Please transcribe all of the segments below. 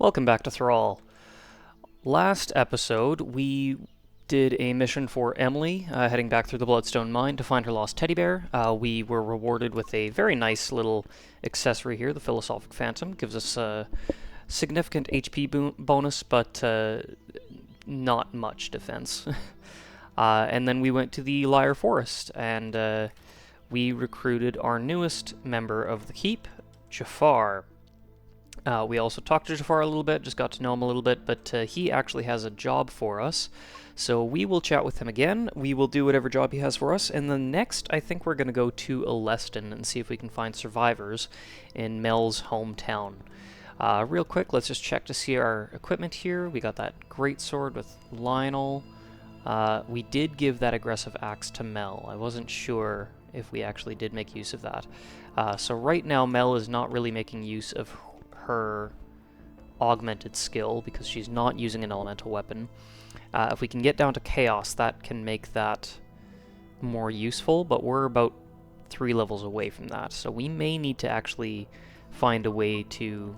Welcome back to Thrall. Last episode, we did a mission for Emily, heading back through the Bloodstone Mine to find her lost teddy bear. We were rewarded with a very nice little accessory here, the Philosophic Phantom. Gives us a significant HP bonus, but not much defense. And then we went to the Lyre Forest, and we recruited our newest member of the keep, Jaffar. We also talked to Jaffar a little bit, just got to know him a little bit, but he actually has a job for us. So we will chat with him again. We will do whatever job he has for us. And then next, I think we're going to go to Eleston and see if we can find survivors in Mel's hometown. Real quick, let's just check to see our equipment here. We got that great sword with Lionel. We did give that aggressive axe to Mel. I wasn't sure if we actually did make use of that. So right now, Mel is not really making use of her augmented skill because she's not using an elemental weapon. If we can get down to chaos, that can make that more useful, but we're about 3 levels away from that, so we may need to actually find a way to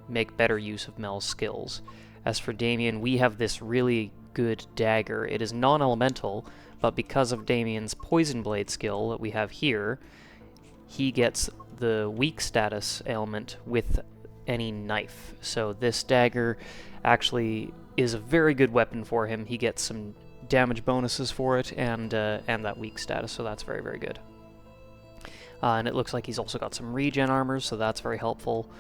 make better use of Mel's skills. As for Damien, we have this really good dagger. It is non-elemental, but because of Damien's Poison Blade skill that we have here, he gets the weak status ailment with any knife. So this dagger actually is a very good weapon for him. He gets some damage bonuses for it and that weak status, so that's very, very good. And it looks like he's also got some regen armors, so that's very helpful.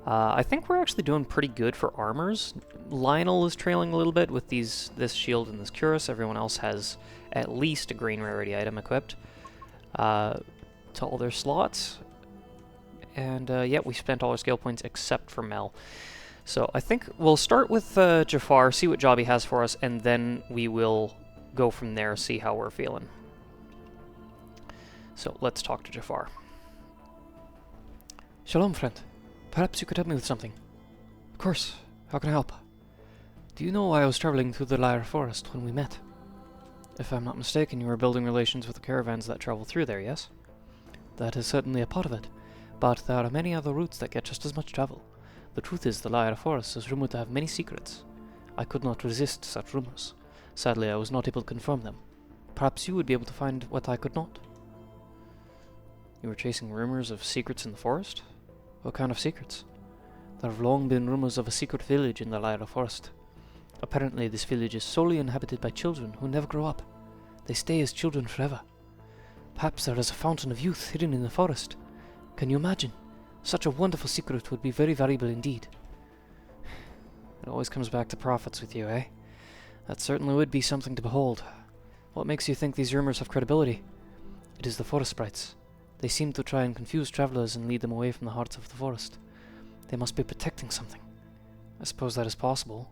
I think we're actually doing pretty good for armors. Lionel is trailing a little bit with this shield and this cuirass. Everyone else has at least a green rarity item equipped to all their slots. And yeah, we spent all our skill points except for Mel. So I think we'll start with Jaffar, see what job he has for us, and then we will go from there, see how we're feeling. So let's talk to Jaffar. Shalom, friend. Perhaps you could help me with something. Of course. How can I help? Do you know why I was traveling through the Lyre Forest when we met? If I'm not mistaken, you were building relations with the caravans that travel through there, yes? That is certainly a part of it. But there are many other routes that get just as much travel. The truth is, the Lyre Forest is rumored to have many secrets. I could not resist such rumors. Sadly, I was not able to confirm them. Perhaps you would be able to find what I could not. You were chasing rumors of secrets in the forest? What kind of secrets? There have long been rumors of a secret village in the Lyre Forest. Apparently, this village is solely inhabited by children who never grow up. They stay as children forever. Perhaps there is a fountain of youth hidden in the forest. Can you imagine? Such a wonderful secret would be very valuable indeed. It always comes back to profits with you, eh? That certainly would be something to behold. What makes you think these rumors have credibility? It is the forest sprites. They seem to try and confuse travelers and lead them away from the hearts of the forest. They must be protecting something. I suppose that is possible,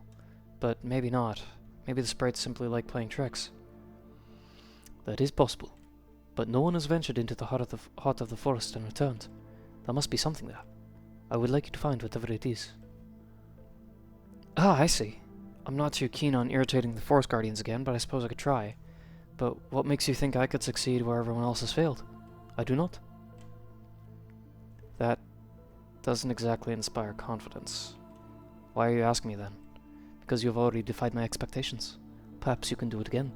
but maybe not. Maybe the sprites simply like playing tricks. That is possible, but no one has ventured into the heart of the forest and returned. There must be something there. I would like you to find whatever it is. Ah, I see. I'm not too keen on irritating the forest guardians again, but I suppose I could try. But what makes you think I could succeed where everyone else has failed? I do not. That doesn't exactly inspire confidence. Why are you asking me then? Because you have already defied my expectations. Perhaps you can do it again.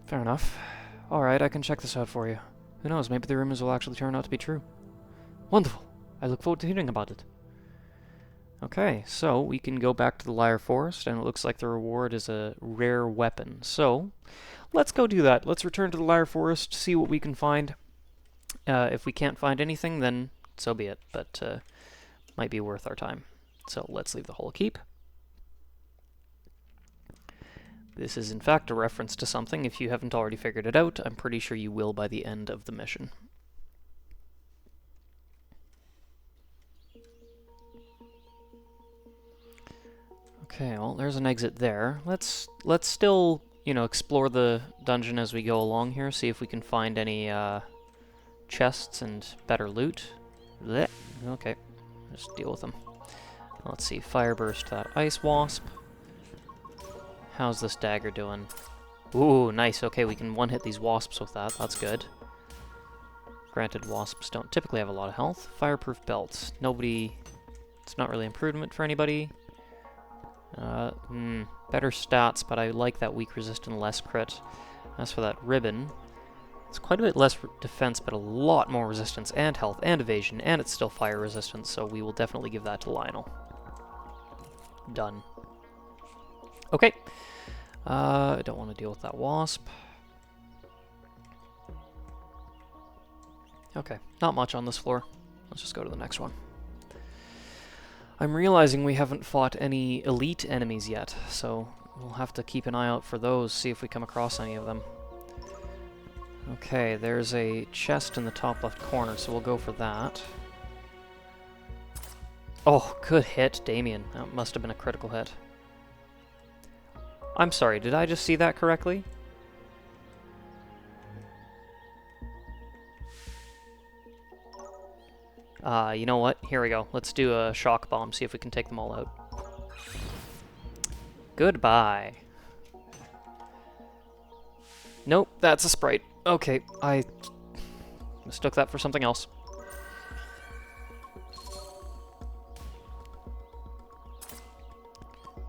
Fair enough. Alright, I can check this out for you. Who knows, maybe the rumors will actually turn out to be true. Wonderful! I look forward to hearing about it. Okay, so we can go back to the Lyre Forest, and it looks like the reward is a rare weapon. So, let's go do that. Let's return to the Lyre Forest, see what we can find. If we can't find anything, then so be it, but might be worth our time. So let's leave the whole keep. This is in fact a reference to something. If you haven't already figured it out, I'm pretty sure you will by the end of the mission. Okay, well, there's an exit there. Let's still, explore the dungeon as we go along here, see if we can find any chests and better loot. Blech. Okay, just deal with them. Let's see, fire burst that ice wasp. How's this dagger doing? Ooh, nice. Okay, we can one-hit these wasps with that. That's good. Granted, wasps don't typically have a lot of health. Fireproof belts. Nobody It's not really improvement for anybody. Better stats, but I like that weak resist and less crit. As for that ribbon, it's quite a bit less defense, but a lot more resistance and health and evasion, and it's still fire resistance, so we will definitely give that to Lionel. Done. Okay. I don't want to deal with that wasp. Okay, not much on this floor. Let's just go to the next one. I'm realizing we haven't fought any elite enemies yet, so we'll have to keep an eye out for those, see if we come across any of them. Okay, there's a chest in the top left corner, so we'll go for that. Oh, good hit, Damien. That must have been a critical hit. I'm sorry, did I just see that correctly? You know what? Here we go. Let's do a shock bomb, see if we can take them all out. Goodbye. Nope, that's a sprite. Okay, I mistook that for something else.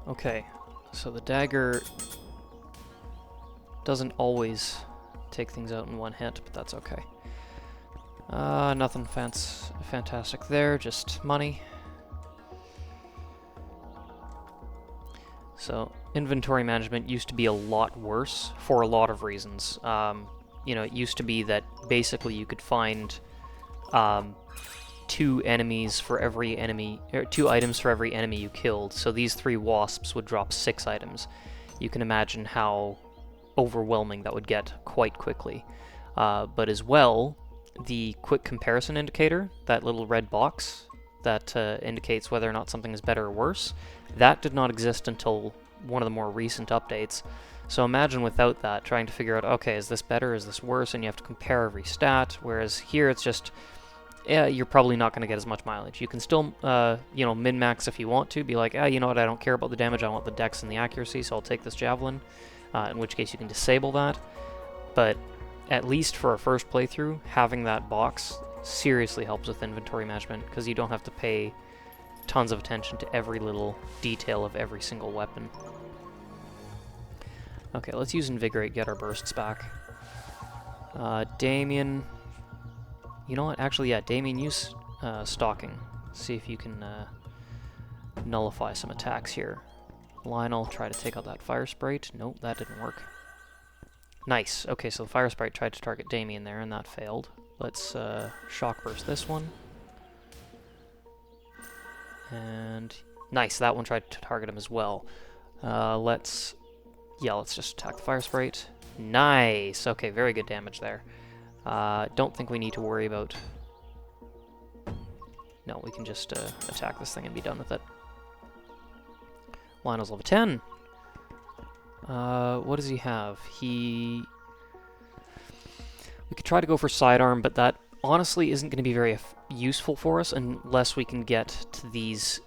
Okay, so the dagger doesn't always take things out in one hit, but that's okay. Nothing fantastic there, just money. So, inventory management used to be a lot worse for a lot of reasons. You know, it used to be that basically you could find 2 enemies for every enemy, or 2 items for every enemy you killed. So these 3 wasps would drop 6 items. You can imagine how overwhelming that would get quite quickly. But as well, the quick comparison indicator, that little red box that indicates whether or not something is better or worse, that did not exist until one of the more recent updates. So imagine without that, trying to figure out, okay, is this better, is this worse, and you have to compare every stat, whereas here it's just, yeah, you're probably not going to get as much mileage. You can still, you know, min-max if you want to, be like, you know what, I don't care about the damage, I want the dex and the accuracy, so I'll take this javelin, in which case you can disable that. But at least for a first playthrough, having that box seriously helps with inventory management, because you don't have to pay tons of attention to every little detail of every single weapon. Okay, let's use Invigorate, get our bursts back. Damien... You know what? Actually, yeah, Damien, use Stalking. See if you can nullify some attacks here. Lionel, try to take out that Fire Sprite. Nope, that didn't work. Nice. Okay, so the Fire Sprite tried to target Damien there, and that failed. Let's Shock Burst this one. And nice, that one tried to target him as well. Let's just attack the Fire Sprite. Nice! Okay, very good damage there. Don't think we need to worry about... No, we can just attack this thing and be done with it. Lionel's level 10. What does he have? We could try to go for sidearm, but that honestly isn't going to be very useful for us unless we can get to these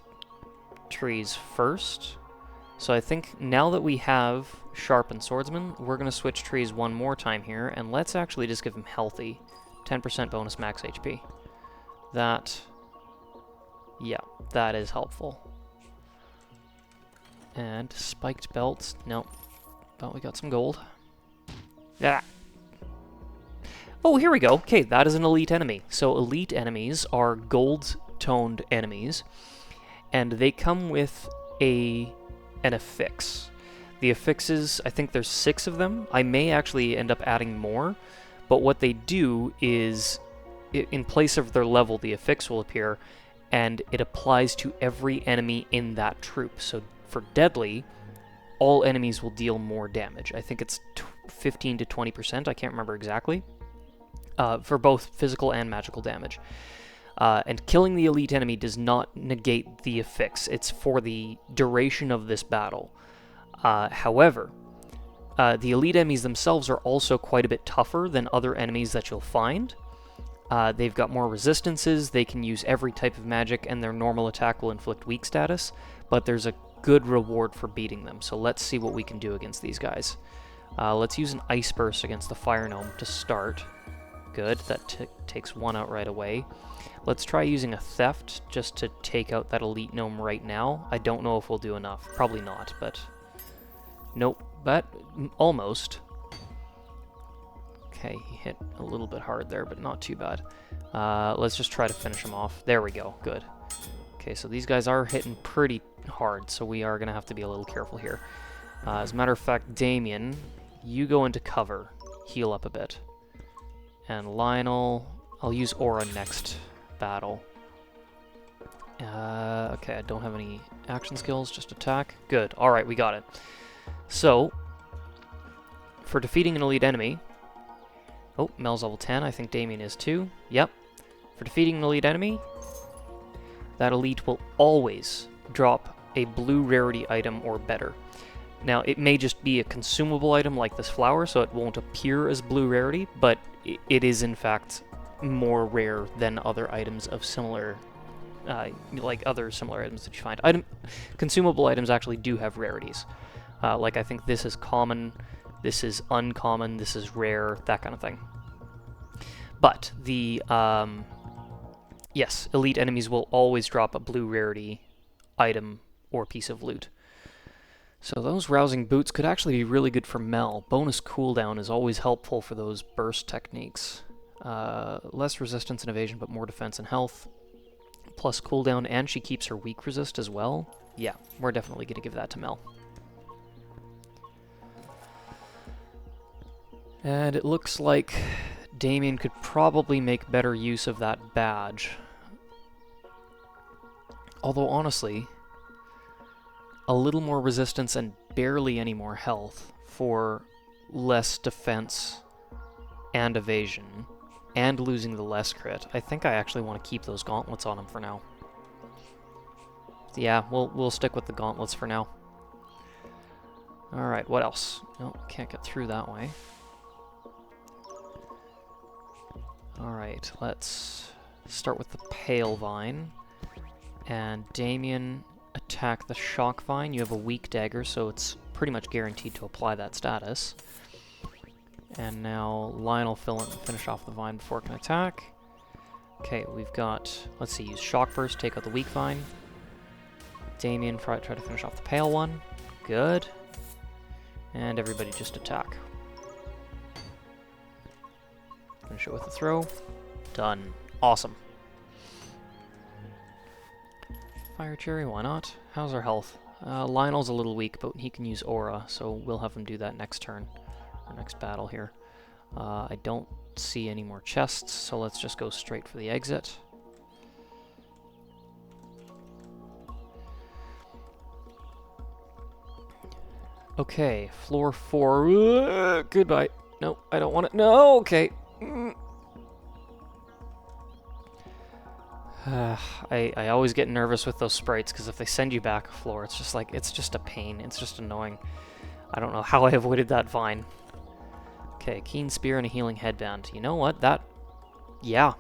trees first. So I think now that we have Sharpened Swordsman, we're going to switch trees one more time here, and let's actually just give him Healthy. 10% bonus max HP. That is helpful. And Spiked Belts, nope. But we got some gold. Yeah. Oh, here we go. Okay, that is an elite enemy. So elite enemies are gold-toned enemies, and they come with an affix. The affixes, I think there's 6 of them. I may actually end up adding more, but what they do is, in place of their level, the affix will appear, and it applies to every enemy in that troop. So for Deadly, all enemies will deal more damage. I think it's 15 to 20%, I can't remember exactly, for both physical and magical damage. And killing the elite enemy does not negate the affix. It's for the duration of this battle. However, the elite enemies themselves are also quite a bit tougher than other enemies that you'll find. They've got more resistances, they can use every type of magic, and their normal attack will inflict weak status, but there's a good reward for beating them, so let's see what we can do against these guys. Let's use an Ice Burst against the Fire Gnome to start. Good, that takes one out right away. Let's try using a theft just to take out that elite gnome right now. I don't know if we'll do enough. Probably not, but... Nope, but almost. Okay, he hit a little bit hard there, but not too bad. Let's just try to finish him off. There we go, good. Okay, so these guys are hitting pretty hard, so we are going to have to be a little careful here. As a matter of fact, Damien, you go into cover. Heal up a bit. And Lionel, I'll use Aura next battle. Okay, I don't have any action skills, just attack. Good, alright, we got it. So, for defeating an elite enemy... Oh, Mel's level 10, I think Damien is too. Yep. For defeating an elite enemy, that elite will always drop a blue rarity item or better. Now, it may just be a consumable item like this flower, so it won't appear as blue rarity, but it is in fact more rare than other items of similar, like other similar items that you find. Consumable items actually do have rarities. Like I think this is common, this is uncommon, this is rare, that kind of thing. But the, yes, elite enemies will always drop a blue rarity item or piece of loot. So those rousing boots could actually be really good for Mel. Bonus cooldown is always helpful for those burst techniques. Less resistance and evasion, but more defense and health. Plus cooldown, and she keeps her weak resist as well. Yeah, we're definitely going to give that to Mel. And it looks like Damien could probably make better use of that badge. Although honestly, a little more resistance and barely any more health for less defense and evasion, and losing the less crit. I think I actually want to keep those gauntlets on him for now. Yeah, we'll stick with the gauntlets for now. Alright, what else? No, can't get through that way. Alright, let's start with the Pale Vine. And Damien, attack the Shock Vine. You have a weak dagger, so it's pretty much guaranteed to apply that status. And now Lionel finish off the vine before it can attack. Okay, we've got, let's see, use Shock Burst, take out the weak vine. Damien, try to finish off the pale one. Good. And everybody just attack. Finish it with a throw. Done. Awesome. Fire Cherry, why not? How's our health? Lionel's a little weak, but he can use Aura, so we'll have him do that next turn. Our next battle here. I don't see any more chests, so let's just go straight for the exit. Okay, floor 4. Goodbye. No, I don't want it. No, okay. I always get nervous with those sprites, because if they send you back a floor, it's just like, it's just a pain. It's just annoying. I don't know how I avoided that vine. Okay, Keen Spear and a Healing Headband. You know what? That... Yeah,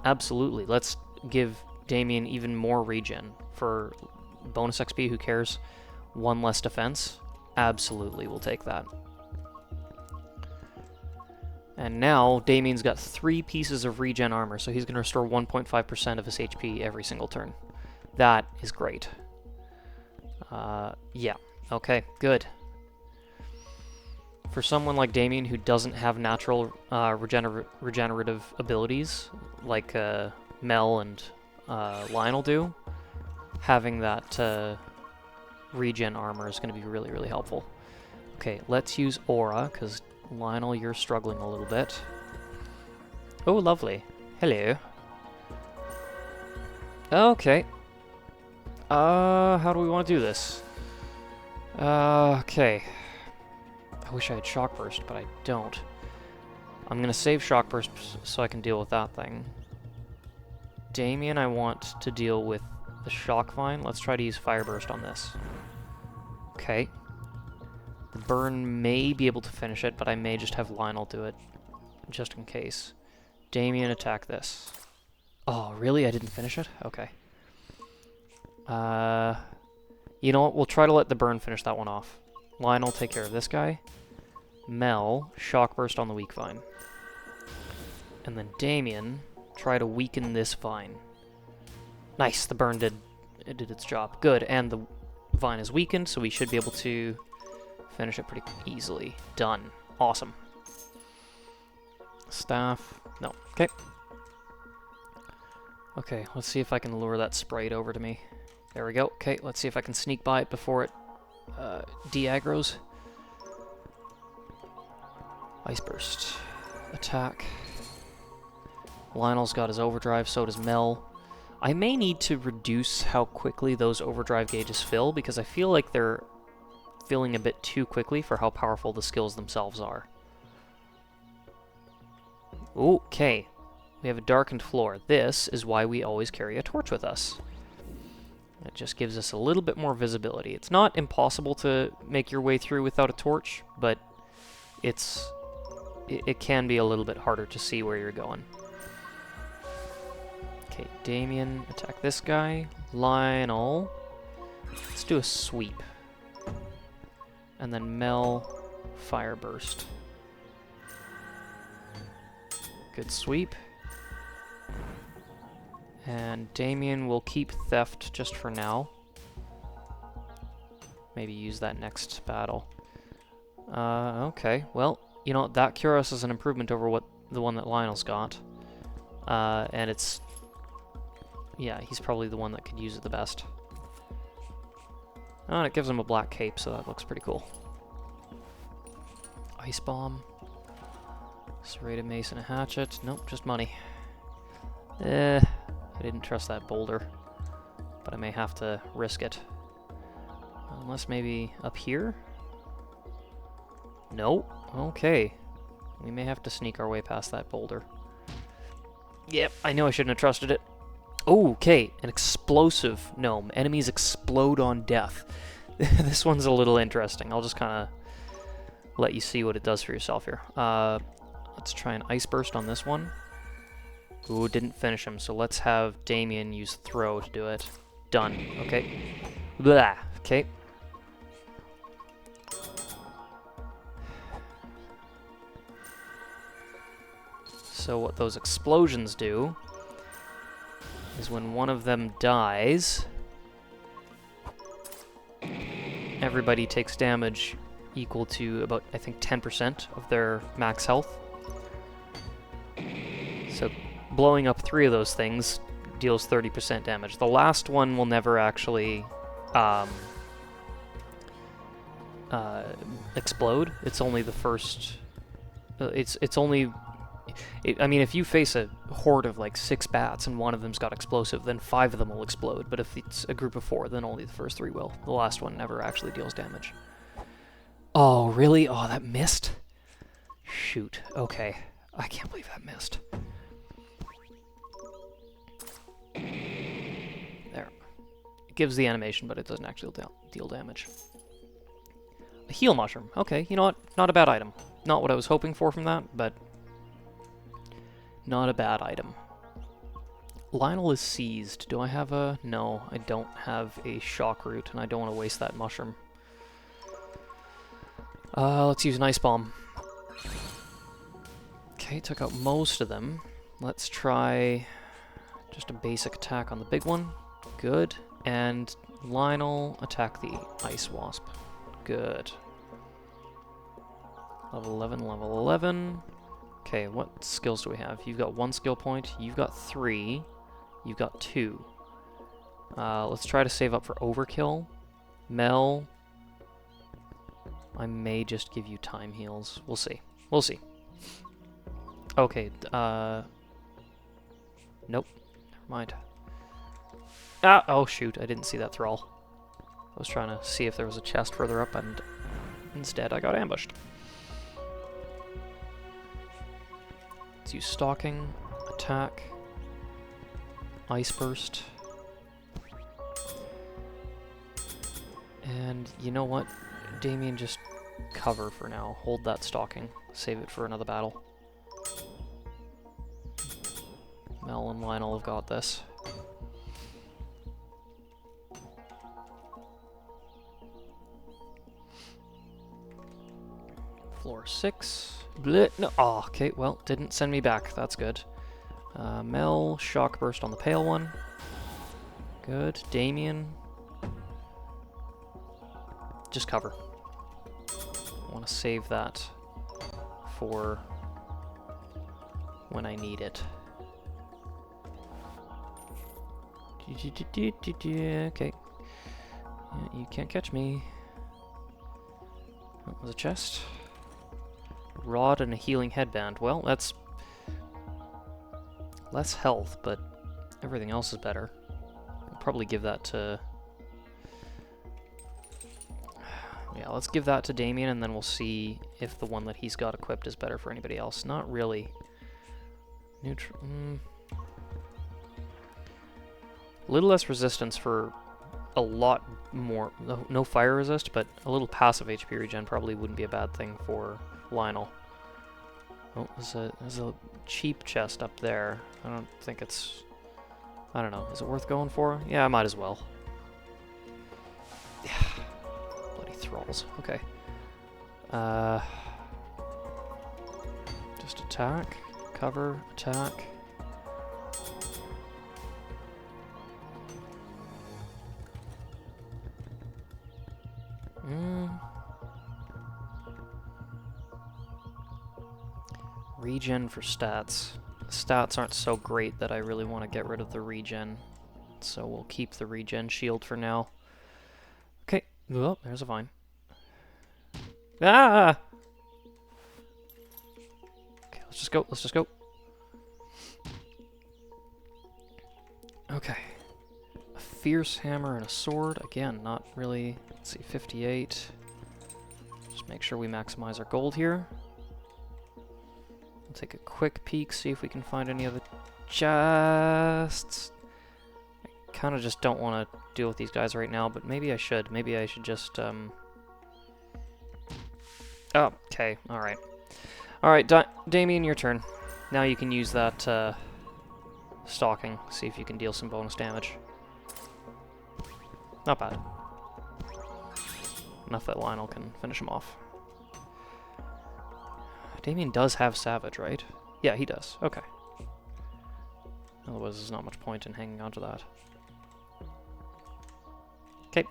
absolutely. Let's give Damien even more regen. For bonus XP, who cares? One less defense? Absolutely, we'll take that. And now, Damien's got 3 pieces of regen armor, so he's going to restore 1.5% of his HP every single turn. That is great. Yeah. Okay, good. For someone like Damien who doesn't have natural regenerative abilities, like Mel and Lionel do, having that regen armor is going to be really, really helpful. Okay, let's use Aura, because Lionel, you're struggling a little bit. Oh, lovely. Hello. Okay. How do we want to do this? Okay. I wish I had Shock Burst, but I don't. I'm going to save Shock Burst so I can deal with that thing. Damien, I want to deal with the Shock Vine. Let's try to use Fire Burst on this. Okay. The burn may be able to finish it, but I may just have Lionel do it, just in case. Damien, attack this. Oh, really? I didn't finish it? Okay. You know what? We'll try to let the burn finish that one off. Lionel, take care of this guy. Mel, Shock Burst on the weak vine. And then Damien, try to weaken this vine. Nice, the burn did its job. Good, and the vine is weakened, so we should be able to finish it pretty easily. Done. Awesome. Staff. No. Okay. Okay, let's see if I can lure that sprite over to me. There we go. Okay, let's see if I can sneak by it before it de-aggroes. Ice Burst. Attack. Lionel's got his overdrive, so does Mel. I may need to reduce how quickly those overdrive gauges fill, because I feel like they're filling a bit too quickly for how powerful the skills themselves are. Okay. We have a darkened floor. This is why we always carry a torch with us. It just gives us a little bit more visibility. It's not impossible to make your way through without a torch, but it can be a little bit harder to see where you're going. Okay, Damien, attack this guy. Lionel, let's do a sweep. And then Mel, fire burst. Good sweep. And Damien will keep theft just for now. Maybe use that next battle. Okay, well, you know, that Cuirass is an improvement over the one that Lionel's got. And it's... yeah, he's probably the one that could use it the best. Oh, and it gives him a black cape, so that looks pretty cool. Ice Bomb. Serrated Mace and a Hatchet. Nope, just money. I didn't trust that boulder, but I may have to risk it. Unless maybe up here? Nope. Okay. We may have to sneak our way past that boulder. Yep, I knew I shouldn't have trusted it. Okay, an explosive gnome. Enemies explode on death. This one's a little interesting. I'll just kind of let you see what it does for yourself here. Let's try an Ice Burst on this one. Ooh, didn't finish him, so let's have Damien use Throw to do it. Done. Okay. Blah. Okay. So what those explosions do is when one of them dies, everybody takes damage equal to about, I think, 10% of their max health. So blowing up 3 of those things deals 30% damage. The last one will never actually explode. It's only the first... it's only... I mean, if you face a horde of like 6 bats and one of them's got explosive, then 5 of them will explode. But if it's a group of 4, then only the first 3 will. The last one never actually deals damage. Oh, really? Oh, that missed? Shoot. Okay. I can't believe that missed. There. It gives the animation, but it doesn't actually deal damage. A heal mushroom. Okay, you know what? Not a bad item. Not what I was hoping for from that, but... not a bad item. Lionel is seized. Do I have a... no, I don't have a shock root, and I don't want to waste that mushroom. Let's use an Ice Bomb. Okay, took out most of them. Let's try just a basic attack on the big one. Good. And Lionel, attack the Ice Wasp. Good. Level 11, level 11. Okay, what skills do we have? You've got 1 skill point, you've got 3, you've got 2. Let's try to save up for Overkill. Mel, I may just give you time heals. We'll see. We'll see. Okay, nope. Never mind. Ah, oh shoot, I didn't see that Thrall. I was trying to see if there was a chest further up, and instead I got ambushed. Let's use Stalking, Attack, Ice Burst. And you know what? Damien, just cover for now. Hold that Stalking. Save it for another battle. Mel and Lionel have got this. Floor 6. Blech. No. Oh, okay, well, didn't send me back. That's good. Mel, shock burst on the pale one. Good. Damien. Just cover. I want to save that for when I need it. Okay. Yeah, you can't catch me. That was a chest. Rod and a healing headband. Well, that's less health, but everything else is better. I'll probably give that to... Yeah, let's give that to Damien, and then we'll see if the one that he's got equipped is better for anybody else. Not really. A little less resistance for a lot more... No fire resist, but a little passive HP regen probably wouldn't be a bad thing for Lionel. Oh, there's a cheap chest up there. I don't think it's... I don't know. Is it worth going for? Yeah, I might as well. Yeah. Bloody thralls. Okay. Just attack. Cover. Attack. Regen for stats. Stats aren't so great that I really want to get rid of the regen. So we'll keep the regen shield for now. Okay. Oh, there's a vine. Ah! Okay, let's just go. Let's just go. Okay. A fierce hammer and a sword. Again, not really... Let's see, 58. Just make sure we maximize our gold here. We'll take a quick peek, see if we can find any other chests. I kind of just don't want to deal with these guys right now, but maybe I should. Maybe I should just, Oh, okay, alright. Alright, Damien, your turn. Now you can use that, stalking. See if you can deal some bonus damage. Not bad. Enough that Lionel can finish him off. Damien does have Savage, right? Yeah, he does. Okay. Otherwise, there's not much point in hanging on to that. Okay.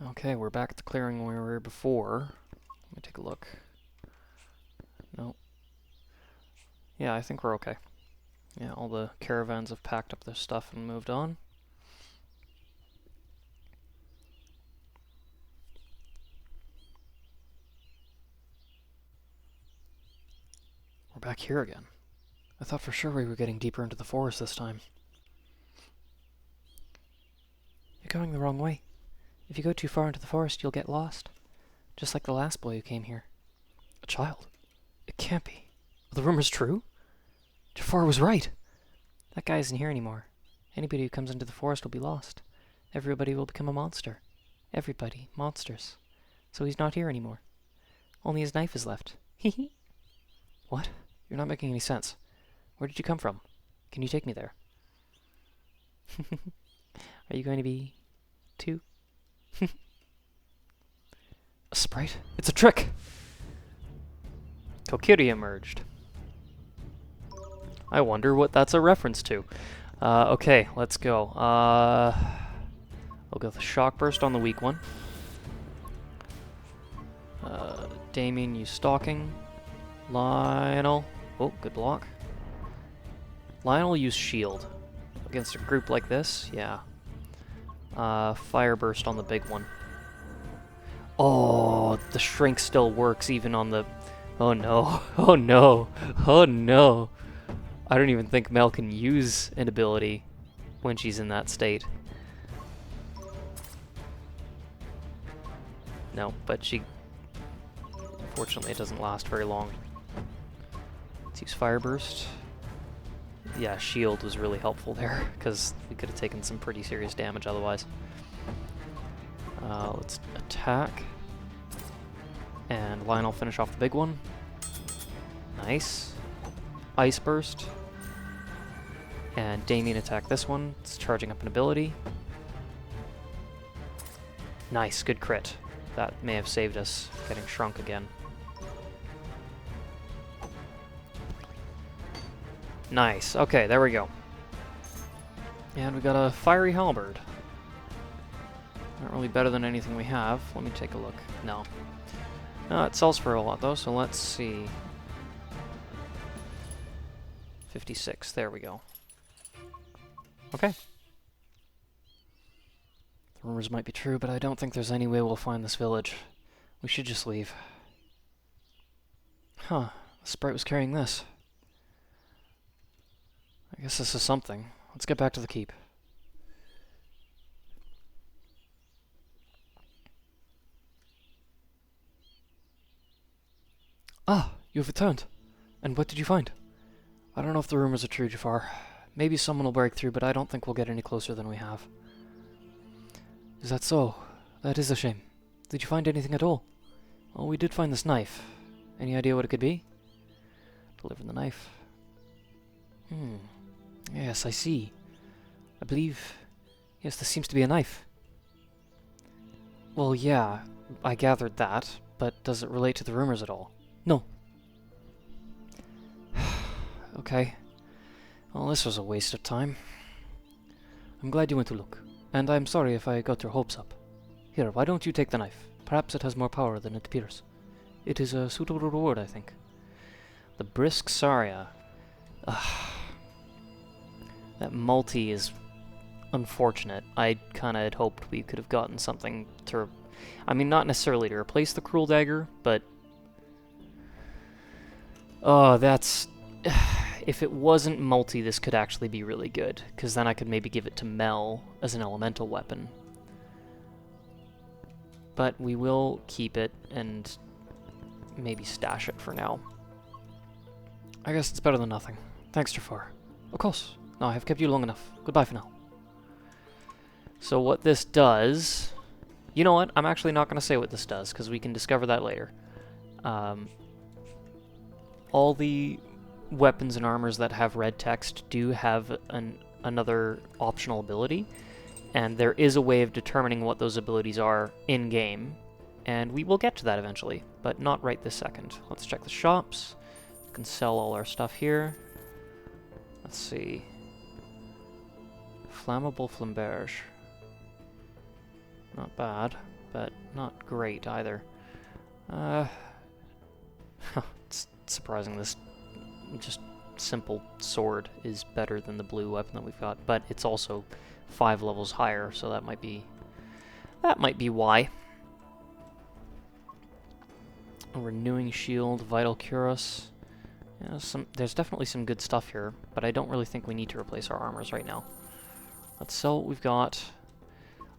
Okay, we're back at the clearing where we were before. Let me take a look. No. Yeah, I think we're okay. Yeah, all the caravans have packed up their stuff and moved on. We're back here again. I thought for sure we were getting deeper into the forest this time. You're going the wrong way. If you go too far into the forest, you'll get lost. Just like the last boy who came here. A child? It can't be. Are the rumors true? Jaffar was right. That guy isn't here anymore. Anybody who comes into the forest will be lost. Everybody will become a monster. Everybody. Monsters. So he's not here anymore. Only his knife is left. Hee. What? You're not making any sense. Where did you come from? Can you take me there? Are you going to be... too? A sprite? It's a trick! Kokiri emerged. I wonder what that's a reference to. Okay, let's go. I'll go with a shock burst on the weak one. Damien, you stalking. Lionel. Oh, good block. Lionel use shield. Against a group like this, yeah. Fire burst on the big one. Oh, the shrink still works even on the... Oh no. Oh no. Oh no. I don't even think Mel can use an ability when she's in that state. No, but she... Unfortunately, it doesn't last very long. Let's use Fire Burst. Yeah, shield was really helpful there, because we could have taken some pretty serious damage otherwise. Let's attack. And Lionel finish off the big one. Nice. Ice Burst. And Damien attack this one. It's charging up an ability. Nice, good crit. That may have saved us getting shrunk again. Nice. Okay, there we go. And we got a fiery halberd. Not really better than anything we have. Let me take a look. No. It sells for a lot though, so let's see. 56. There we go. Okay. The rumors might be true, but I don't think there's any way we'll find this village. We should just leave. Huh. The sprite was carrying this. I guess this is something. Let's get back to the keep. Ah, you've returned. And what did you find? I don't know if the rumors are true, Jaffar. Maybe someone will break through, but I don't think we'll get any closer than we have. Is that so? That is a shame. Did you find anything at all? Oh, we did find this knife. Any idea what it could be? Deliver the knife. Yes, I see. I believe... Yes, this seems to be a knife. Well, yeah, I gathered that, but does it relate to the rumors at all? No. Okay. Well, this was a waste of time. I'm glad you went to look, and I'm sorry if I got your hopes up. Here, why don't you take the knife? Perhaps it has more power than it appears. It is a suitable reward, I think. The Brisk Saria. That multi is unfortunate. I kinda had hoped we could have gotten something to... I mean, not necessarily to replace the Cruel Dagger, but... Oh, that's... If it wasn't multi, this could actually be really good, because then I could maybe give it to Mel as an elemental weapon. But we will keep it and maybe stash it for now. I guess it's better than nothing. Thanks, Jaffar. Of course. No, I have kept you long enough. Goodbye for now. So what this does... You know what? I'm actually not going to say what this does, because we can discover that later. All the weapons and armors that have red text do have another optional ability, and there is a way of determining what those abilities are in-game, and we will get to that eventually, but not right this second. Let's check the shops. We can sell all our stuff here. Let's see. Flammable flamberge. Not bad, but not great either. It's surprising this just simple sword is better than the blue weapon that we've got, but it's also 5 levels higher, so that might be why. A renewing shield, vital cuirass. Yeah, there's definitely some good stuff here, but I don't really think we need to replace our armors right now. Let's sell what we've got.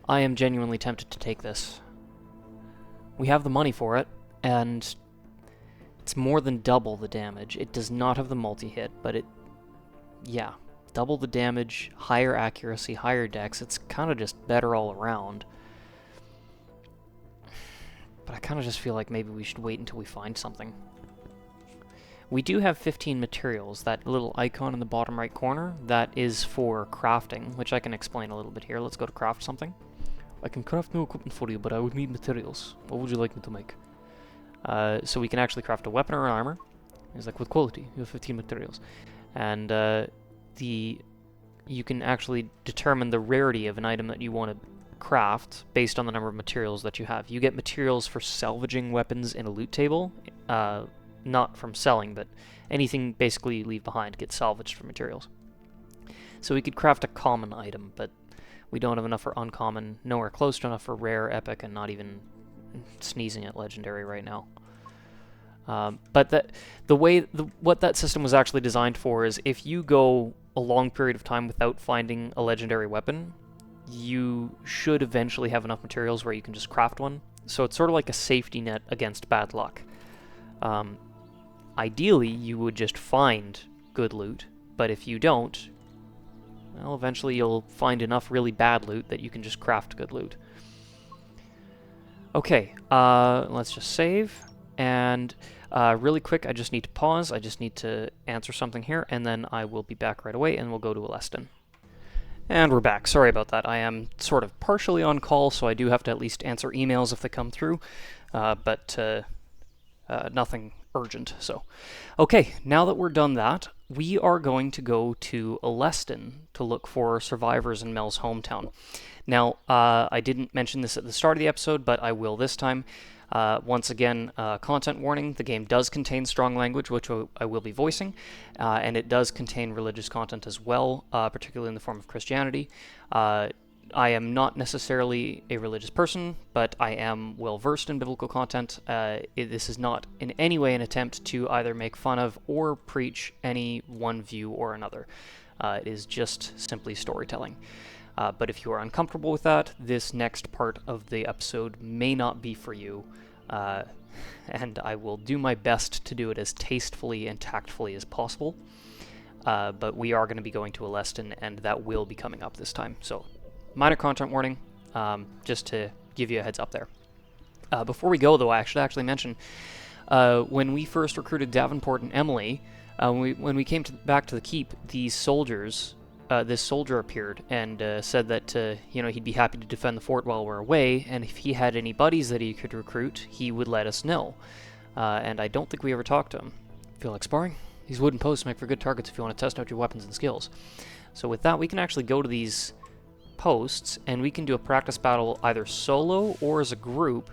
I am genuinely tempted to take this. We have the money for it, and it's more than double the damage. It does not have the multi-hit, but it... Yeah, double the damage, higher accuracy, higher dex. It's kind of just better all around. But I kind of just feel like maybe we should wait until we find something. We do have 15 materials. That little icon in the bottom right corner, that is for crafting, which I can explain a little bit here. Let's go to craft something. I can craft new equipment for you, but I would need materials. What would you like me to make? So we can actually craft a weapon or an armor. It's like, with quality, you have 15 materials. And you can actually determine the rarity of an item that you want to craft based on the number of materials that you have. You get materials for salvaging weapons in a loot table, not from selling, but anything basically you leave behind gets salvaged for materials. So we could craft a common item, but we don't have enough for uncommon, nowhere close to enough for rare, epic, and not even sneezing at legendary right now. But what that system was actually designed for is if you go a long period of time without finding a legendary weapon, you should eventually have enough materials where you can just craft one. So it's sort of like a safety net against bad luck. Ideally, you would just find good loot, but if you don't, well, eventually you'll find enough really bad loot that you can just craft good loot. Okay, let's just save, and really quick, I just need to pause, I just need to answer something here, and then I will be back right away, and we'll go to Eleston. And we're back. Sorry about that. I am sort of partially on call, so I do have to at least answer emails if they come through, but nothing urgent. So, okay, now that we're done that, we are going to go to Eleston to look for survivors in Mel's hometown. Now, I didn't mention this at the start of the episode, but I will this time. Once again, content warning, the game does contain strong language, which I will be voicing, and it does contain religious content as well, particularly in the form of Christianity. I am not necessarily a religious person, but I am well versed in biblical content. This is not in any way an attempt to either make fun of or preach any one view or another. It is just simply storytelling. But if you are uncomfortable with that, this next part of the episode may not be for you, and I will do my best to do it as tastefully and tactfully as possible. But we are going to be going to Eleston, and that will be coming up this time. So, minor content warning, just to give you a heads up there. Before we go, though, I should actually mention, when we first recruited Davenport and Emily, when we came back to the keep, these soldiers... this soldier appeared and said that he'd be happy to defend the fort while we're away, and if he had any buddies that he could recruit, he would let us know. And I don't think we ever talked to him. Feel like sparring? These wooden posts make for good targets if you want to test out your weapons and skills. So with that, we can actually go to these posts, and we can do a practice battle either solo or as a group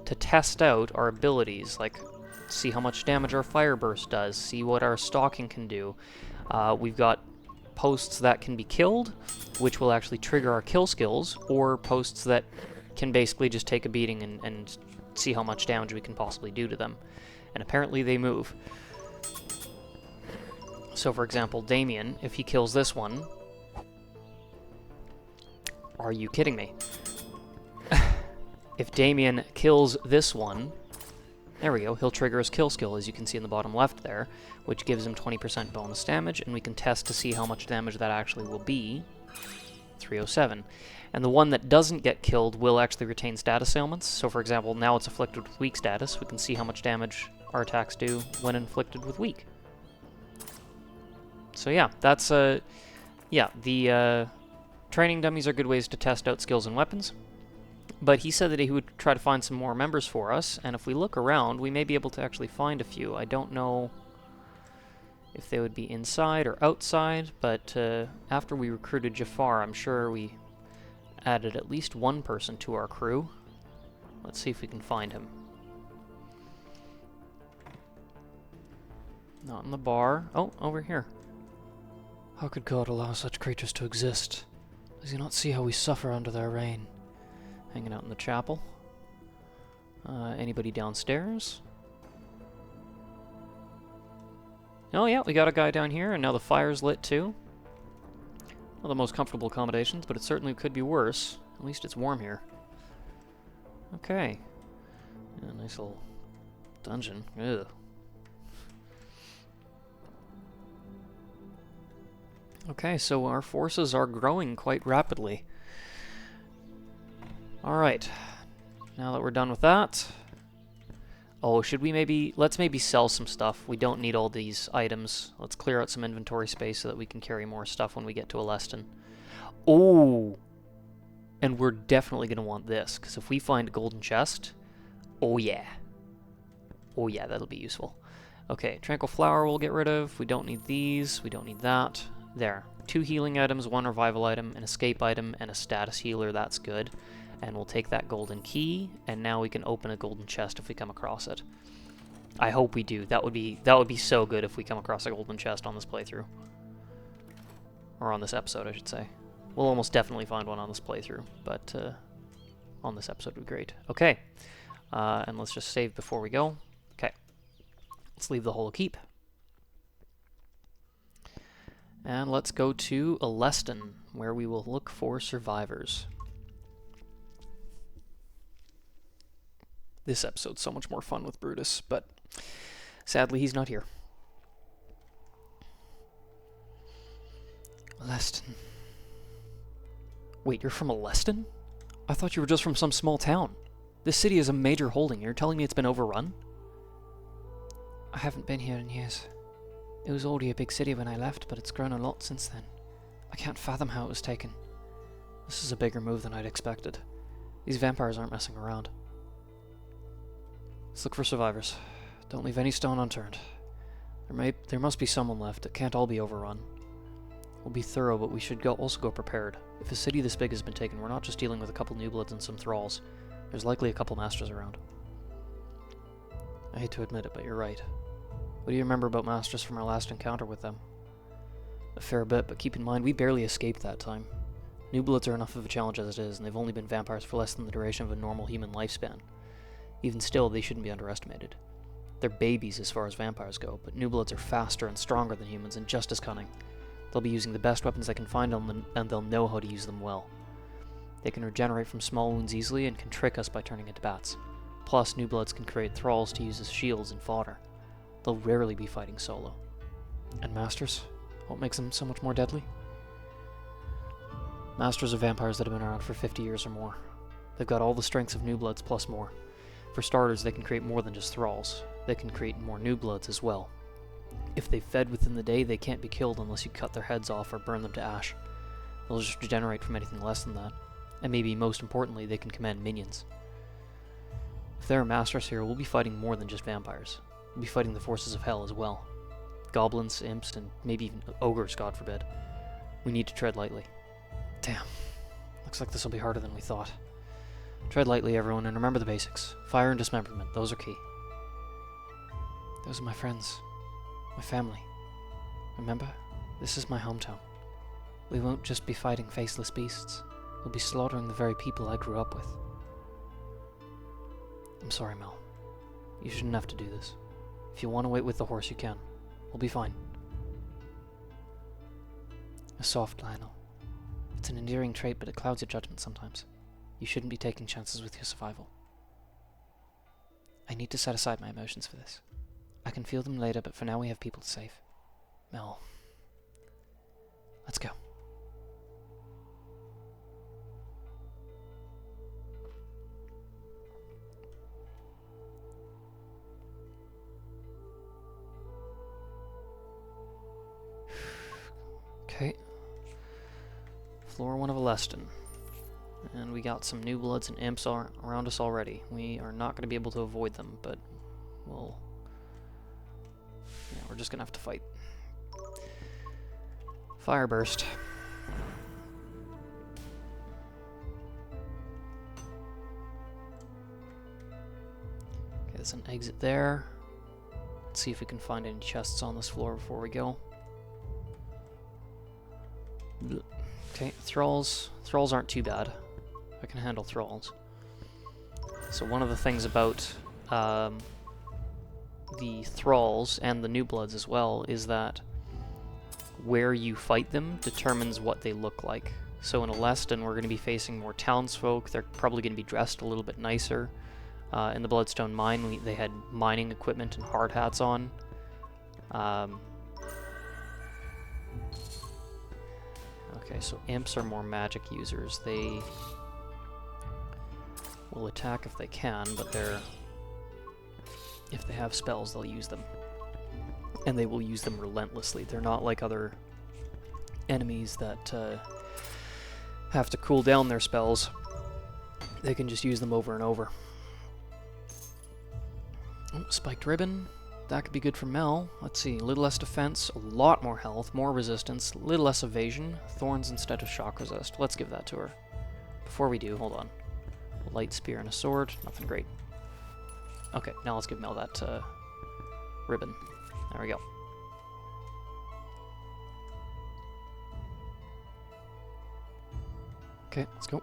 to test out our abilities, like see how much damage our fire burst does, see what our stalking can do. We've got posts that can be killed, which will actually trigger our kill skills, or posts that can basically just take a beating and see how much damage we can possibly do to them. And apparently they move. So for example, Damien, if he kills this one... Are you kidding me? If Damien kills this one... There we go, he'll trigger his kill skill, as you can see in the bottom left there, which gives him 20% bonus damage, and we can test to see how much damage that actually will be. 307. And the one that doesn't get killed will actually retain status ailments. So for example, now it's afflicted with weak status. We can see how much damage our attacks do when inflicted with weak. So yeah, that's the training dummies are good ways to test out skills and weapons. But he said that he would try to find some more members for us, and if we look around, we may be able to actually find a few. I don't know if they would be inside or outside, but after we recruited Jaffar, I'm sure we added at least one person to our crew. Let's see if we can find him. Not in the bar. Oh, over here. How could God allow such creatures to exist? Does he not see how we suffer under their reign? Hanging out in the chapel. Anybody downstairs? Oh yeah, we got a guy down here, and now the fire's lit too. Not the most comfortable accommodations, but it certainly could be worse. At least it's warm here. Okay. Yeah, nice little dungeon. Ugh. Okay, so our forces are growing quite rapidly. Alright, now that we're done with that... Oh, let's maybe sell some stuff. We don't need all these items. Let's clear out some inventory space so that we can carry more stuff when we get to Eleston. Oh! And we're definitely going to want this, because if we find a golden chest... Oh yeah. Oh yeah, that'll be useful. Okay, Tranquil Flower we'll get rid of. We don't need these. We don't need that. There. 2 healing items, 1 revival item, an escape item, and a status healer. That's good. And we'll take that golden key, and now we can open a golden chest if we come across it. I hope we do. That would be so good if we come across a golden chest on this playthrough. Or on this episode, I should say. We'll almost definitely find one on this playthrough, but on this episode would be great. Okay, and let's just save before we go. Okay, let's leave the Hollow Keep. And let's go to Eleston, where we will look for survivors. This episode's so much more fun with Brutus, but sadly he's not here. Eleston. Wait, you're from Eleston? I thought you were just from some small town. This city is a major holding. You're telling me it's been overrun? I haven't been here in years. It was already a big city when I left, but it's grown a lot since then. I can't fathom how it was taken. This is a bigger move than I'd expected. These vampires aren't messing around. Let's look for survivors. Don't leave any stone unturned. There must be someone left. It can't all be overrun. We'll be thorough, but we should also go prepared. If a city this big has been taken, we're not just dealing with a couple new bloods and some thralls. There's likely a couple masters around. I hate to admit it, but you're right. What do you remember about masters from our last encounter with them? A fair bit, but keep in mind we barely escaped that time. New bloods are enough of a challenge as it is, and they've only been vampires for less than the duration of a normal human lifespan. Even still, they shouldn't be underestimated. They're babies as far as vampires go, but new bloods are faster and stronger than humans and just as cunning. They'll be using the best weapons they can find on them, and they'll know how to use them well. They can regenerate from small wounds easily and can trick us by turning into bats. Plus, new bloods can create thralls to use as shields and fodder. They'll rarely be fighting solo. And masters? What makes them so much more deadly? Masters are vampires that have been around for 50 years or more. They've got all the strengths of new bloods plus more. For starters, they can create more than just thralls. They can create more new bloods as well. If they fed within the day, they can't be killed unless you cut their heads off or burn them to ash. They'll just regenerate from anything less than that. And maybe most importantly, they can command minions. If there are masters here, we'll be fighting more than just vampires. We'll be fighting the forces of hell as well. Goblins, imps, and maybe even ogres, God forbid. We need to tread lightly. Damn. Looks like this will be harder than we thought. Tread lightly, everyone, and remember the basics. Fire and dismemberment, those are key. Those are my friends. My family. Remember, this is my hometown. We won't just be fighting faceless beasts. We'll be slaughtering the very people I grew up with. I'm sorry, Mel. You shouldn't have to do this. If you want to wait with the horse, you can. We'll be fine. A soft Lionel. It's an endearing trait, but it clouds your judgment sometimes. You shouldn't be taking chances with your survival. I need to set aside my emotions for this. I can feel them later, but for now we have people to save. Mel. Let's go. Okay. Floor 1 of Eleston. And we got some new bloods and imps around us already. We are not going to be able to avoid them, but we'll... yeah, we're just going to have to fight. Fire burst. Okay, there's an exit there. Let's see if we can find any chests on this floor before we go. Okay, thralls. Thralls aren't too bad. I can handle thralls. So one of the things about the thralls and the new bloods as well is that where you fight them determines what they look like. So in Eleston, we're going to be facing more townsfolk. They're probably going to be dressed a little bit nicer. In the Bloodstone Mine, they had mining equipment and hard hats on. Okay, so imps are more magic users. They will attack if they can, but if they have spells, they'll use them. And they will use them relentlessly. They're not like other enemies that have to cool down their spells. They can just use them over and over. Oh, spiked ribbon. That could be good for Mel. Let's see, a little less defense, a lot more health, more resistance, a little less evasion, thorns instead of shock resist. Let's give that to her. Before we do, hold on. A light spear and a sword, nothing great. Okay, now let's give Mel that ribbon. There we go. Okay, let's go.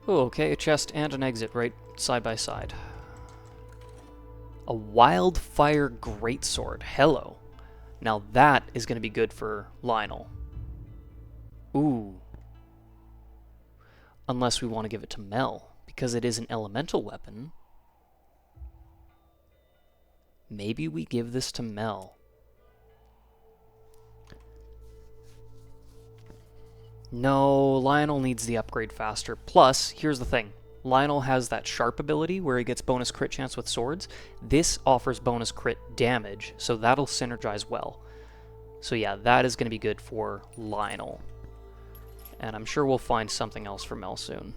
Oh, okay, a chest and an exit right side by side. A wildfire greatsword. Hello. Now that is going to be good for Lionel. Ooh. Unless we want to give it to Mel, because it is an elemental weapon. Maybe we give this to Mel. No, Lionel needs the upgrade faster. Plus, here's the thing. Lionel has that sharp ability where he gets bonus crit chance with swords. This offers bonus crit damage, so that'll synergize well. So yeah, that is going to be good for Lionel. And I'm sure we'll find something else for Mel soon.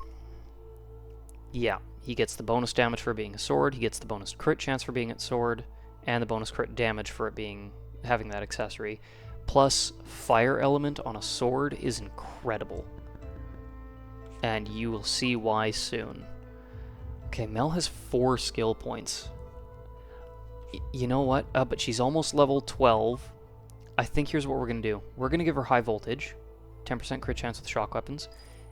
Yeah, He gets the bonus damage for being a sword, he gets the bonus crit chance for being a sword, and the bonus crit damage for it having that accessory. Plus, fire element on a sword is incredible. And you will see why soon. Okay, Mel has 4 skill points. You know what? But she's almost level 12. I think here's what we're going to do. We're going to give her high voltage, 10% crit chance with shock weapons,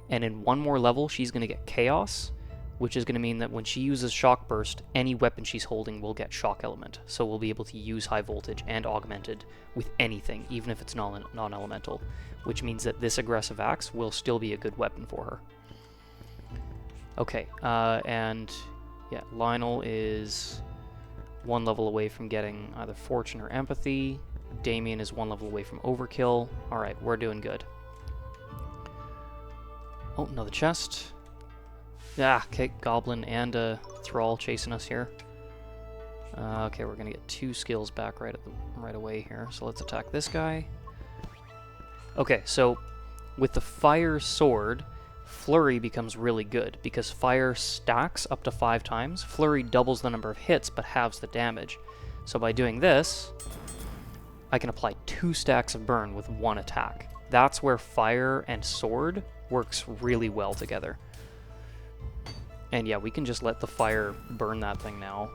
and in one more level she's going to get chaos, which is going to mean that when she uses shock burst, any weapon she's holding will get shock element. So we'll be able to use high voltage and augmented with anything, even if it's non-elemental, which means that this aggressive axe will still be a good weapon for her. Okay, and yeah, Lionel is 1 level away from getting either Fortune or Empathy. Damien is 1 level away from Overkill. Alright, we're doing good. Oh, another chest. Ah, okay, Goblin and Thrall chasing us here. Okay, we're gonna get 2 skills back right away here. So let's attack this guy. Okay, so with the fire sword, Flurry becomes really good because fire stacks up to 5 times. Flurry doubles the number of hits but halves the damage. So by doing this, I can apply 2 stacks of burn with 1 attack. That's where fire and sword works really well together. And yeah, we can just let the fire burn that thing now.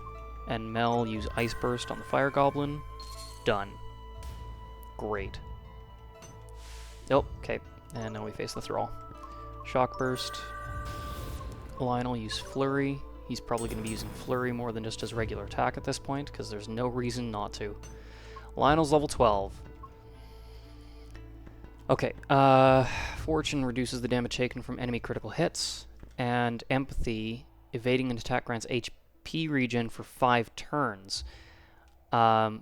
And Mel use Ice Burst on the Fire Goblin. Done. Great. Oh, okay. And now we face the Thrall. Shock Burst. Lionel use Flurry. He's probably going to be using Flurry more than just his regular attack at this point, because there's no reason not to. Lionel's level 12. Okay, Fortune reduces the damage taken from enemy critical hits, and Empathy, evading an attack grants HP regen for 5 turns. So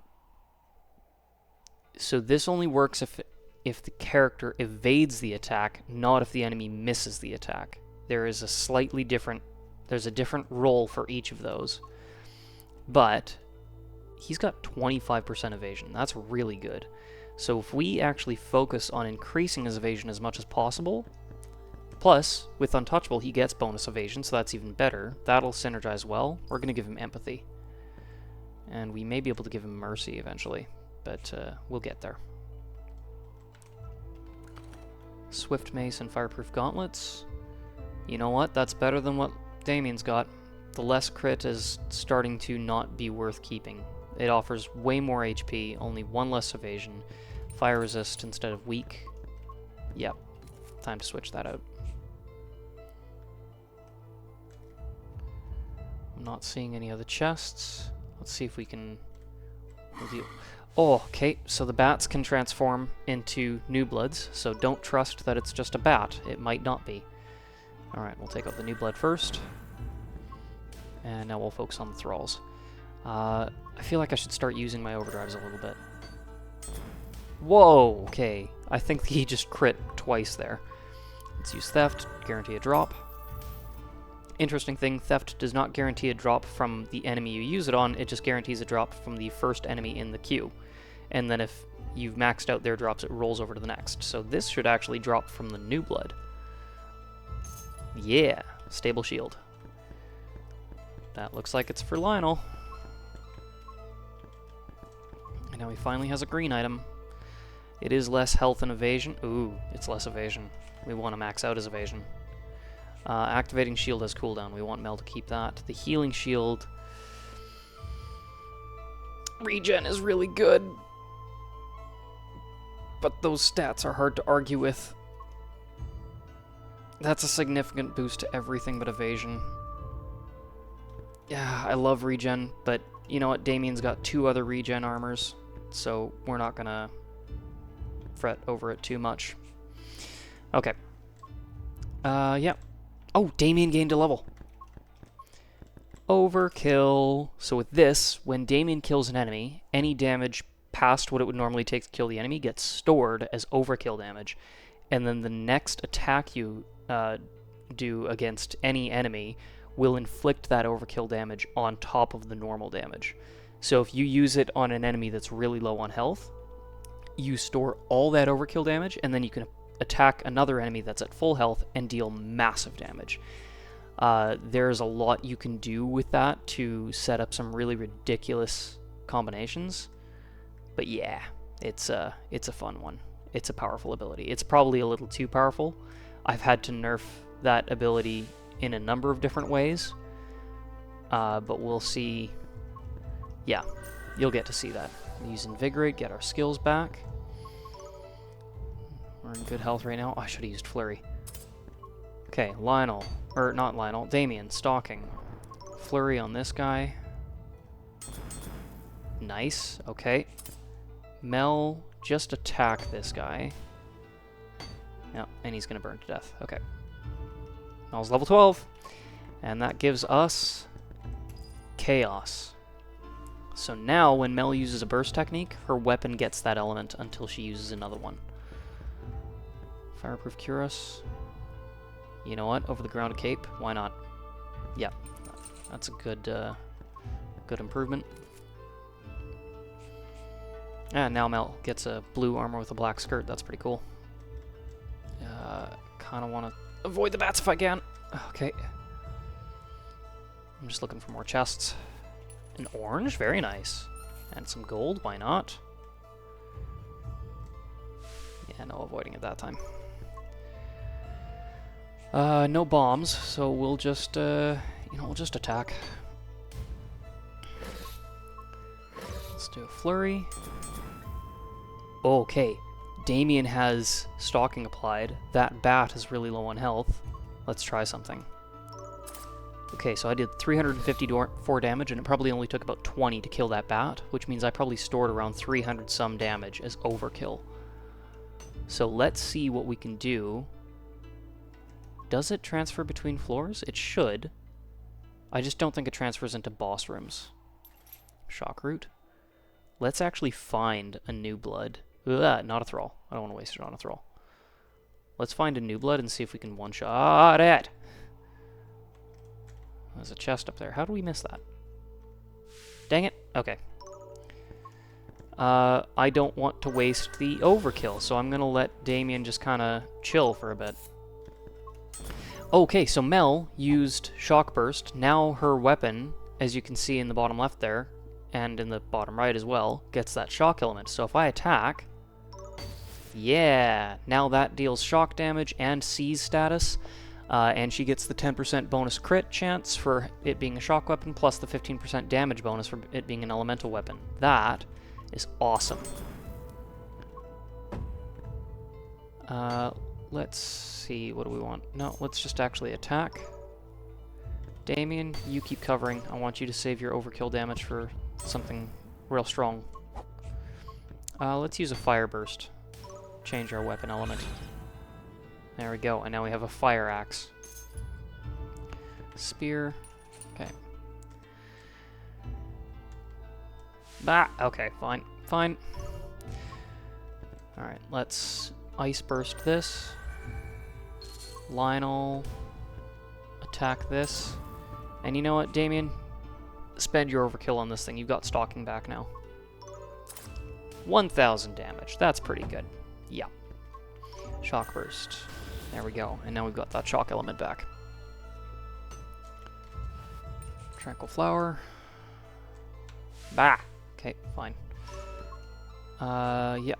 this only works if the character evades the attack, not if the enemy misses the attack. There's a different role for each of those. But he's got 25% evasion. That's really good. So if we actually focus on increasing his evasion as much as possible, plus, with Untouchable, he gets bonus evasion, so that's even better. That'll synergize well. We're going to give him Empathy. And we may be able to give him Mercy eventually, but we'll get there. Swift Mace and Fireproof Gauntlets. You know what? That's better than what Damien's got. The less crit is starting to not be worth keeping. It offers way more HP, only 1 less evasion, fire resist instead of weak. Yep, time to switch that out. I'm not seeing any other chests. Let's see if we can reveal. Oh, okay, so the bats can transform into New Bloods, so don't trust that it's just a bat. It might not be. Alright, we'll take out the New Blood first. And now we'll focus on the Thralls. I feel like I should start using my overdrives a little bit. Whoa, okay. I think he just crit twice there. Let's use Theft, guarantee a drop. Interesting thing, Theft does not guarantee a drop from the enemy you use it on, it just guarantees a drop from the first enemy in the queue. And then if you've maxed out their drops, it rolls over to the next. So this should actually drop from the New Blood. Yeah, stable shield. That looks like it's for Lionel. And now he finally has a green item. It is less health and evasion. Ooh, it's less evasion. We want to max out his evasion. Activating shield has cooldown. We want Mel to keep that. The healing shield. Regen is really good. But those stats are hard to argue with. That's a significant boost to everything but evasion. Yeah, I love regen, but you know what? Damien's got 2 other regen armors, so we're not gonna fret over it too much. Okay. Yeah. Oh, Damien gained a level. Overkill. So with this, when Damien kills an enemy, any damage past what it would normally take to kill the enemy gets stored as overkill damage. And then the next attack you do against any enemy will inflict that overkill damage on top of the normal damage. So if you use it on an enemy that's really low on health, you store all that overkill damage, and then you can attack another enemy that's at full health and deal massive damage. There's a lot you can do with that to set up some really ridiculous combinations. But yeah, it's a fun one. It's a powerful ability. It's probably a little too powerful. I've had to nerf that ability in a number of different ways. But we'll see. Yeah, you'll get to see that. Use Invigorate, get our skills back. We're in good health right now. Oh, I should have used Flurry. Okay, Lionel. Or not Lionel, Damien, stalking. Flurry on this guy. Nice, okay. Mel, just attack this guy. Yep, and he's gonna burn to death. Okay. Mel's level 12. And that gives us Chaos. So now, when Mel uses a burst technique, her weapon gets that element until she uses another one. Fireproof Cuirass. You know what? Over the ground cape. Why not? Yeah, that's a good, good improvement. And now Mel gets a blue armor with a black skirt. That's pretty cool. Kind of want to avoid the bats if I can. Okay. I'm just looking for more chests. An orange, very nice. And some gold, why not? Yeah, no avoiding it that time. No bombs, so we'll just, we'll just attack. Let's do a flurry. Okay, Damien has stalking applied. That bat is really low on health. Let's try something. Okay, so I did 354 damage, and it probably only took about 20 to kill that bat, which means I probably stored around 300 some damage as overkill. So let's see what we can do. Does it transfer between floors? It should. I just don't think it transfers into boss rooms. Shock root. Let's actually find a new blood. Ugh, not a Thrall. I don't want to waste it on a Thrall. Let's find a new blood and see if we can one-shot it. There's a chest up there. How do we miss that? Dang it. Okay. I don't want to waste the overkill, so I'm going to let Damien just kind of chill for a bit. Okay, so Mel used Shock Burst. Now her weapon, as you can see in the bottom left there, and in the bottom right as well, gets that shock element. So if I attack... Yeah! Now that deals shock damage and seize status. And she gets the 10% bonus crit chance for it being a shock weapon, plus the 15% damage bonus for it being an elemental weapon. That is awesome. Let's see, what do we want? No, let's just actually attack. Damien, you keep covering. I want you to save your overkill damage for something real strong. Let's use a fire burst. Change our weapon element. There we go, and now we have a fire axe. Spear. Okay. Bah! Okay, fine. Fine. Alright, let's ice burst this. Lionel. Attack this. And you know what, Damien? Spend your overkill on this thing. You've got stalking back now. 1,000 damage. That's pretty good. Yeah. Shock burst. There we go. And now we've got that shock element back. Tranquil flower. Bah! Okay, fine. Yeah.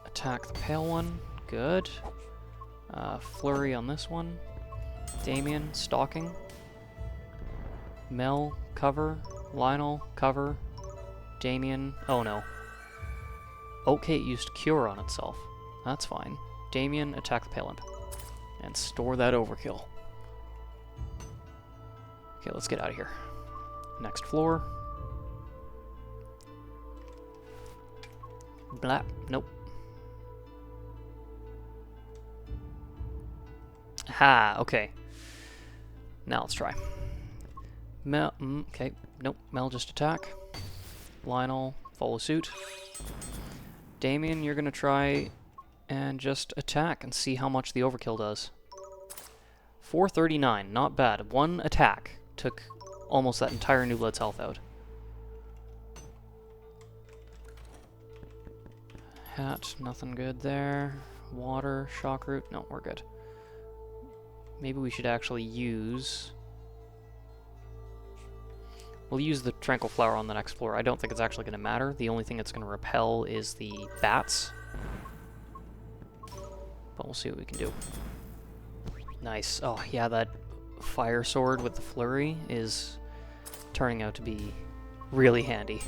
Attack the pale one. Good. Flurry on this one. Damien, stalking. Mel, cover. Lionel, cover. Damien, oh no. Okay, it used cure on itself. That's fine. Damien, attack the pale imp. And store that overkill. Okay, let's get out of here. Next floor. Blah. Nope. Ha, okay. Now let's try. Mel, okay, nope. Mel, just attack. Lionel, follow suit. Damien, you're gonna try and just attack and see how much the overkill does. 439, not bad. One attack took almost that entire New Blood's health out. Hat, nothing good there. Water, shock root, no, we're good. Maybe we should actually use We'll use the Tranquil Flower on the next floor. I don't think it's actually going to matter. The only thing it's going to repel is the bats. But we'll see what we can do. Nice. Oh, yeah, that fire sword with the flurry is turning out to be really handy.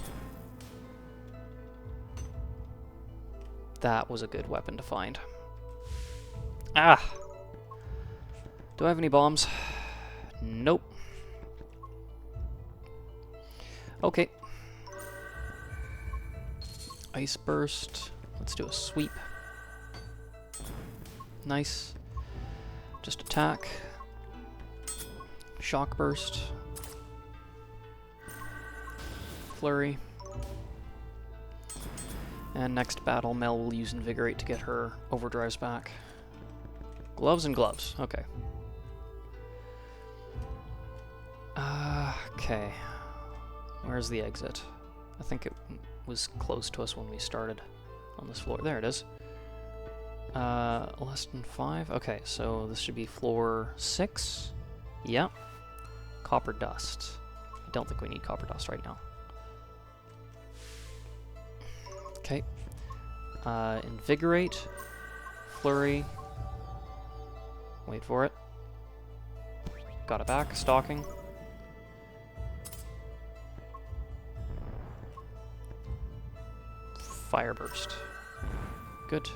That was a good weapon to find. Ah! Do I have any bombs? Nope. Okay. Ice Burst. Let's do a sweep. Nice. Just attack. Shock Burst. Flurry. And next battle, Mel will use Invigorate to get her overdrives back. Gloves and gloves. Okay. Okay. Where's the exit? I think it was close to us when we started on this floor. There it is. Less than 5? Okay, so this should be floor 6. Yeah. Copper dust. I don't think we need copper dust right now. Okay. Invigorate. Flurry. Wait for it. Got it back. Stalking. Fire Burst. Good.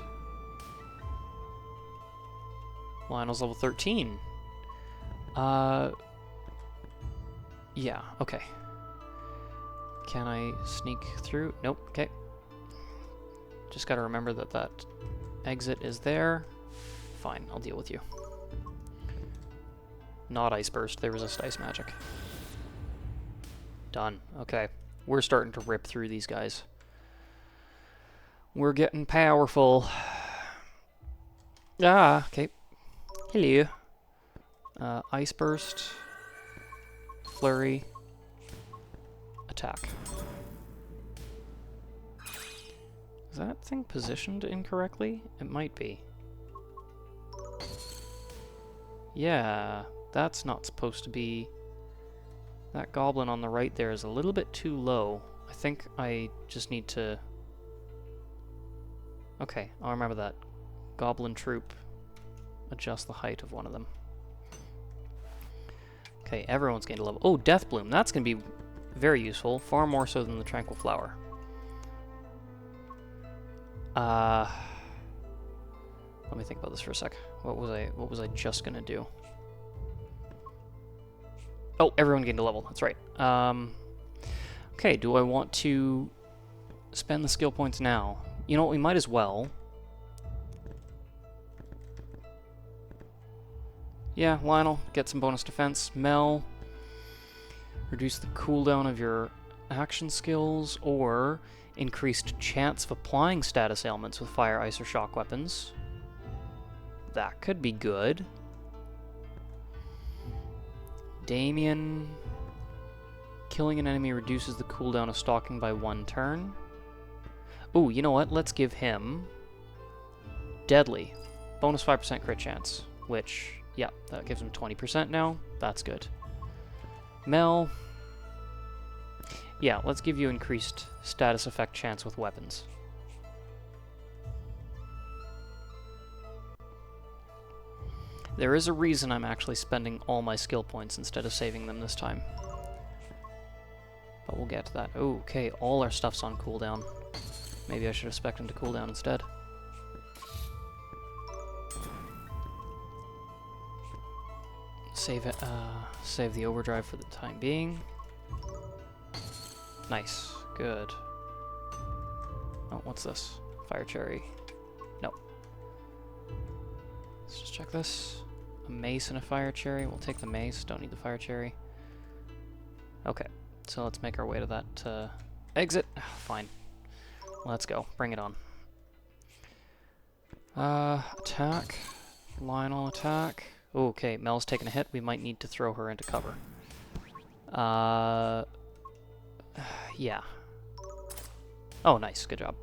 Lionel's level 13. Yeah, okay. Can I sneak through? Nope, okay. Just gotta remember that that exit is there. Fine, I'll deal with you. Not Ice Burst, they resist ice magic. Done, okay. We're starting to rip through these guys. We're getting powerful. Ah, okay. Hello. Ice Burst. Flurry. Attack. Is that thing positioned incorrectly? It might be. Yeah, that's not supposed to be... That goblin on the right there is a little bit too low. I think I just need to... Okay, I'll remember that. Goblin troop. Adjust the height of one of them. Okay, everyone's gained a level. Oh, Death Bloom. That's going to be very useful. Far more so than the Tranquil Flower. Let me think about this for a sec. What was I just going to do? Oh, everyone gained a level. That's right. Okay, do I want to spend the skill points now? You know what, we might as well. Yeah, Lionel, get some bonus defense. Mel, reduce the cooldown of your action skills, or increased chance of applying status ailments with fire, ice, or shock weapons. That could be good. Damien, killing an enemy reduces the cooldown of stalking by 1 turn. Ooh, you know what? Let's give him Deadly. Bonus 5% crit chance, which... yeah, that gives him 20% now. That's good. Mel. Yeah, let's give you increased status effect chance with weapons. There is a reason I'm actually spending all my skill points instead of saving them this time. But we'll get to that. Oh, okay, all our stuff's on cooldown. Maybe I should have spec'd him to cooldown instead. Save it, save the overdrive for the time being. Nice, good. Oh, what's this? Fire cherry. No. Let's just check this. A mace and a fire cherry. We'll take the mace, don't need the fire cherry. Okay, so let's make our way to that, exit. Fine. Let's go, bring it on. Attack. Lionel attack. Okay, Mel's taking a hit. We might need to throw her into cover. Yeah. Oh, nice. Good job.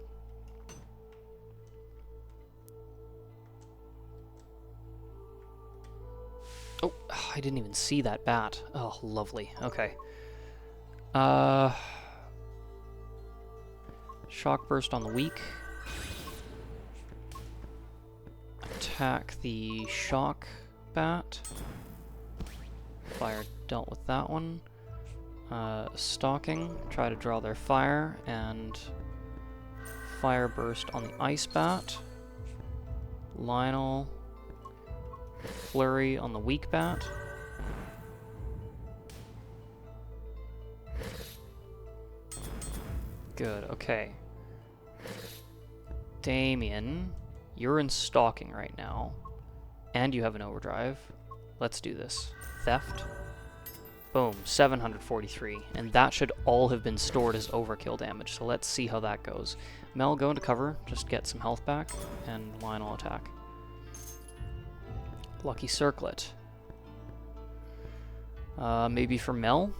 Oh, I didn't even see that bat. Oh, lovely. Okay. Shock Burst on the weak. Attack the Shock Bat. Fire dealt with that one. Stalking, try to draw their fire, and Fire Burst on the Ice Bat. Lionel, Flurry on the weak bat. Good, okay. Damien, you're in stalking right now, and you have an overdrive. Let's do this. Theft. Boom, 743, and that should all have been stored as overkill damage, so let's see how that goes. Mel, go into cover, just get some health back, and Lionel attack. Lucky Circlet. Maybe for Mel?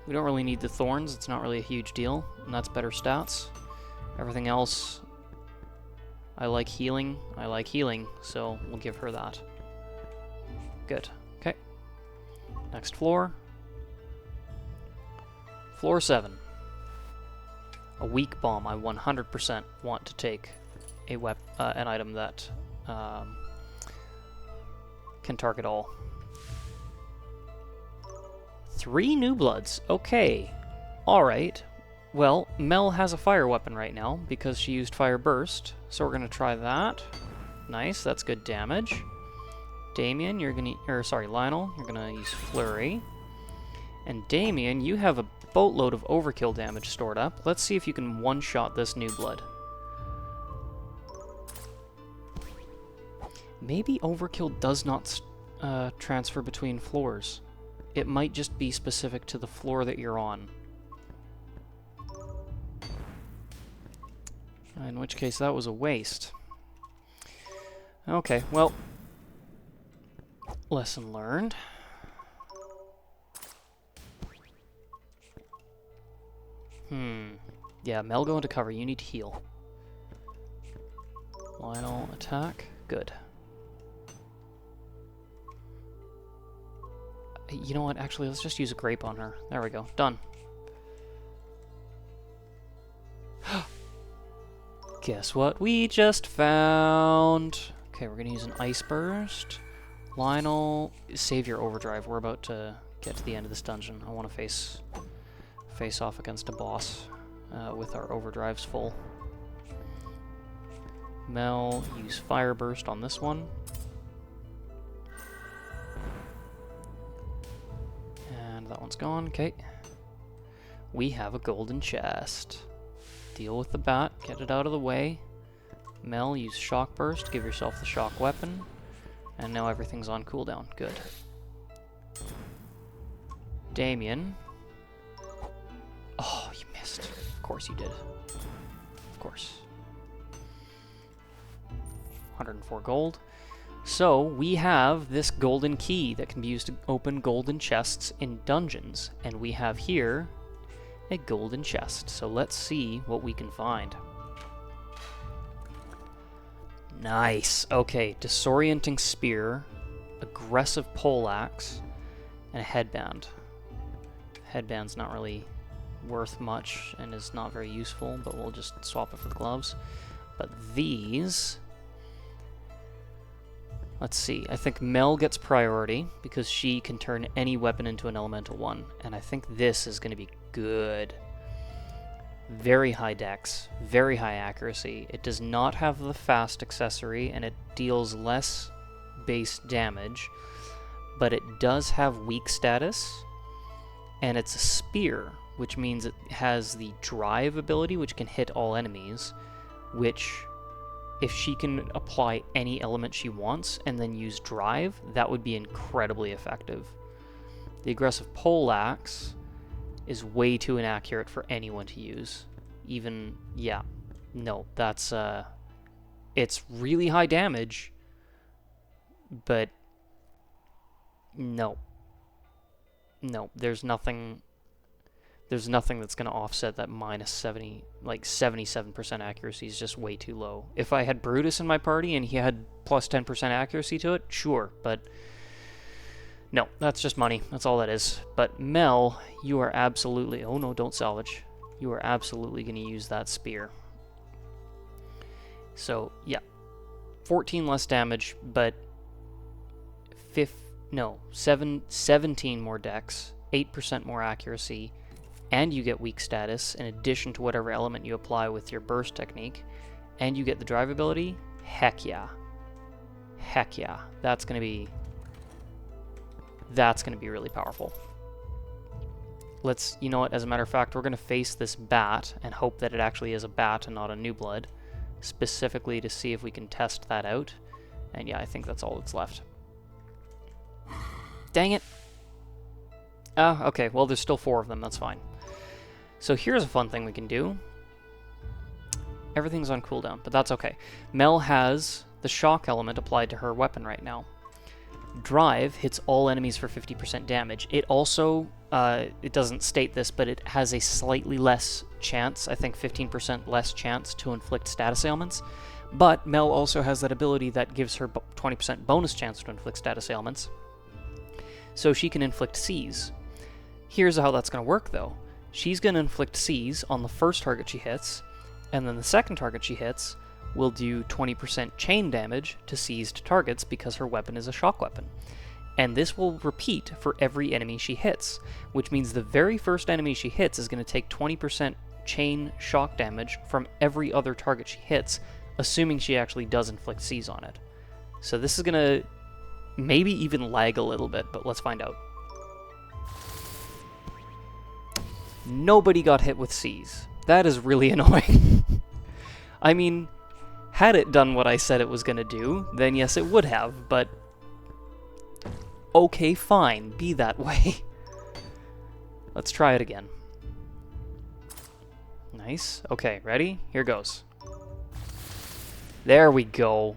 We don't really need the thorns, it's not really a huge deal, and that's better stats. Everything else, I like healing, so we'll give her that. Good, okay. Next floor. Floor 7. A weak bomb. I 100% want to take a an item that can target all. 3 new bloods. Okay. Alright. Well, Mel has a fire weapon right now because she used Fire Burst. So we're going to try that. Nice. That's good damage. Damien, you're going to... Lionel, you're going to use Flurry. And Damien, you have a boatload of overkill damage stored up. Let's see if you can one-shot this new blood. Maybe overkill does not transfer between floors. It might just be specific to the floor that you're on. In which case, that was a waste. Okay, well, lesson learned. Yeah, Mel, go into cover. You need to heal. Lionel, attack. Good. You know what? Actually, let's just use a grape on her. There we go. Done. Guess what we just found? Okay, we're gonna use an Ice Burst. Lionel, save your overdrive. We're about to get to the end of this dungeon. I want to face off against a boss with our overdrives full. Mel, use Fire Burst on this one. And that one's gone. Okay. We have a golden chest. Deal with the bat, get it out of the way. Mel, use Shock Burst, give yourself the shock weapon. And now everything's on cooldown. Good. Damien. Oh, you missed. Of course you did. Of course. 104 gold. So, we have this golden key that can be used to open golden chests in dungeons. And we have here a golden chest. So let's see what we can find. Nice. Okay, disorienting spear, aggressive poleaxe, and a headband. Headband's not really worth much and is not very useful, but we'll just swap it for the gloves. But these... Let's see, I think Mel gets priority because she can turn any weapon into an elemental one, and I think this is going to be good. Very high dex, very high accuracy. It does not have the fast accessory, and it deals less base damage, but it does have weak status, and it's a spear, which means it has the drive ability, which can hit all enemies, which... if she can apply any element she wants and then use drive, that would be incredibly effective. The aggressive poleaxe is way too inaccurate for anyone to use. Even, yeah, no, that's, it's really high damage, but no. No, there's nothing that's going to offset that minus 70, like 77% accuracy is just way too low. If I had Brutus in my party and he had plus 10% accuracy to it, sure, but No, that's just money. That's all that is. But Mel, you are absolutely... Oh no, don't salvage. You are absolutely going to use that spear. So, yeah. 14 less damage, but... 17 more dex, 8% more accuracy, and you get weak status in addition to whatever element you apply with your burst technique, and you get the drive ability. Heck yeah. Heck yeah. That's going to be really powerful. You know what, as a matter of fact, we're going to face this bat and hope that it actually is a bat and not a new blood, specifically to see if we can test that out. And yeah, I think that's all that's left. Dang it. Okay, well, there's still 4 of them, that's fine. So here's a fun thing we can do. Everything's on cooldown, but that's okay. Mel has the shock element applied to her weapon right now. Drive hits all enemies for 50% damage. It also, it doesn't state this, but it has a slightly less chance, I think 15% less chance to inflict status ailments. But Mel also has that ability that gives her 20% bonus chance to inflict status ailments. So she can inflict Cs. Here's how that's going to work, though. She's going to inflict Cs on the first target she hits, and then the second target she hits will do 20% chain damage to seized targets because her weapon is a shock weapon. And this will repeat for every enemy she hits, which means the very first enemy she hits is going to take 20% chain shock damage from every other target she hits, assuming she actually does inflict Cs on it. So this is going to maybe even lag a little bit, but let's find out. Nobody got hit with Cs. That is really annoying. I mean, had it done what I said it was going to do, then yes, it would have, but... Okay, fine, be that way. Let's try it again. Nice. Okay, ready? Here goes. There we go.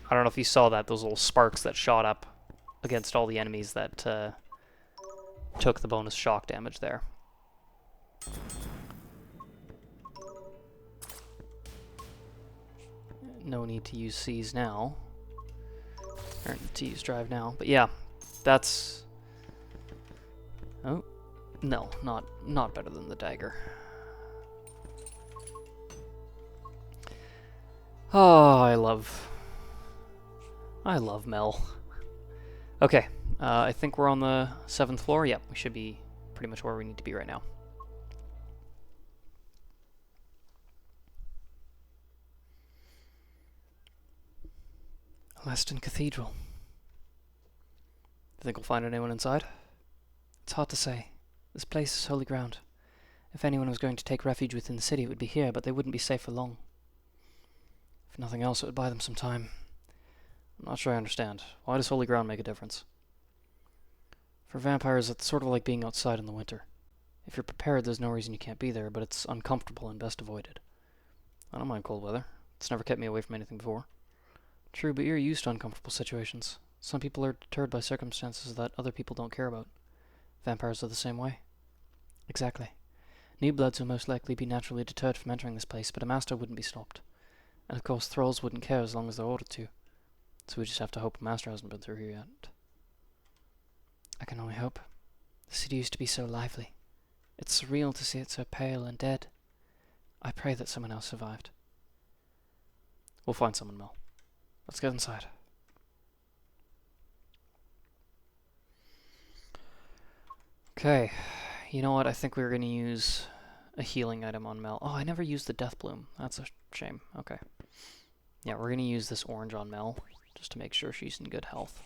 I don't know if you saw that, those little sparks that shot up against all the enemies that took the bonus shock damage there. No need to use Cs now. Or to use drive now. But yeah, that's... Oh, no, not better than the dagger. Oh, I love Mel. Okay, I think we're on the 7th floor. Yep, we should be pretty much where we need to be right now. Eleston Cathedral. Think we'll find anyone inside? It's hard to say. This place is holy ground. If anyone was going to take refuge within the city, it would be here, but they wouldn't be safe for long. If nothing else, it would buy them some time. I'm not sure I understand. Why does holy ground make a difference? For vampires, it's sort of like being outside in the winter. If you're prepared, there's no reason you can't be there, but it's uncomfortable and best avoided. I don't mind cold weather. It's never kept me away from anything before. True, but you're used to uncomfortable situations. Some people are deterred by circumstances that other people don't care about. Vampires are the same way. Exactly. New bloods will most likely be naturally deterred from entering this place, but a master wouldn't be stopped. And of course, thralls wouldn't care as long as they're ordered to. So we just have to hope a master hasn't been through here yet. I can only hope. The city used to be so lively. It's surreal to see it so pale and dead. I pray that someone else survived. We'll find someone, Mel. Let's get inside. Okay, you know what? I think we're going to use a healing item on Mel. Oh, I never used the Death Bloom. That's a shame. Okay. Yeah, we're going to use this orange on Mel, just to make sure she's in good health.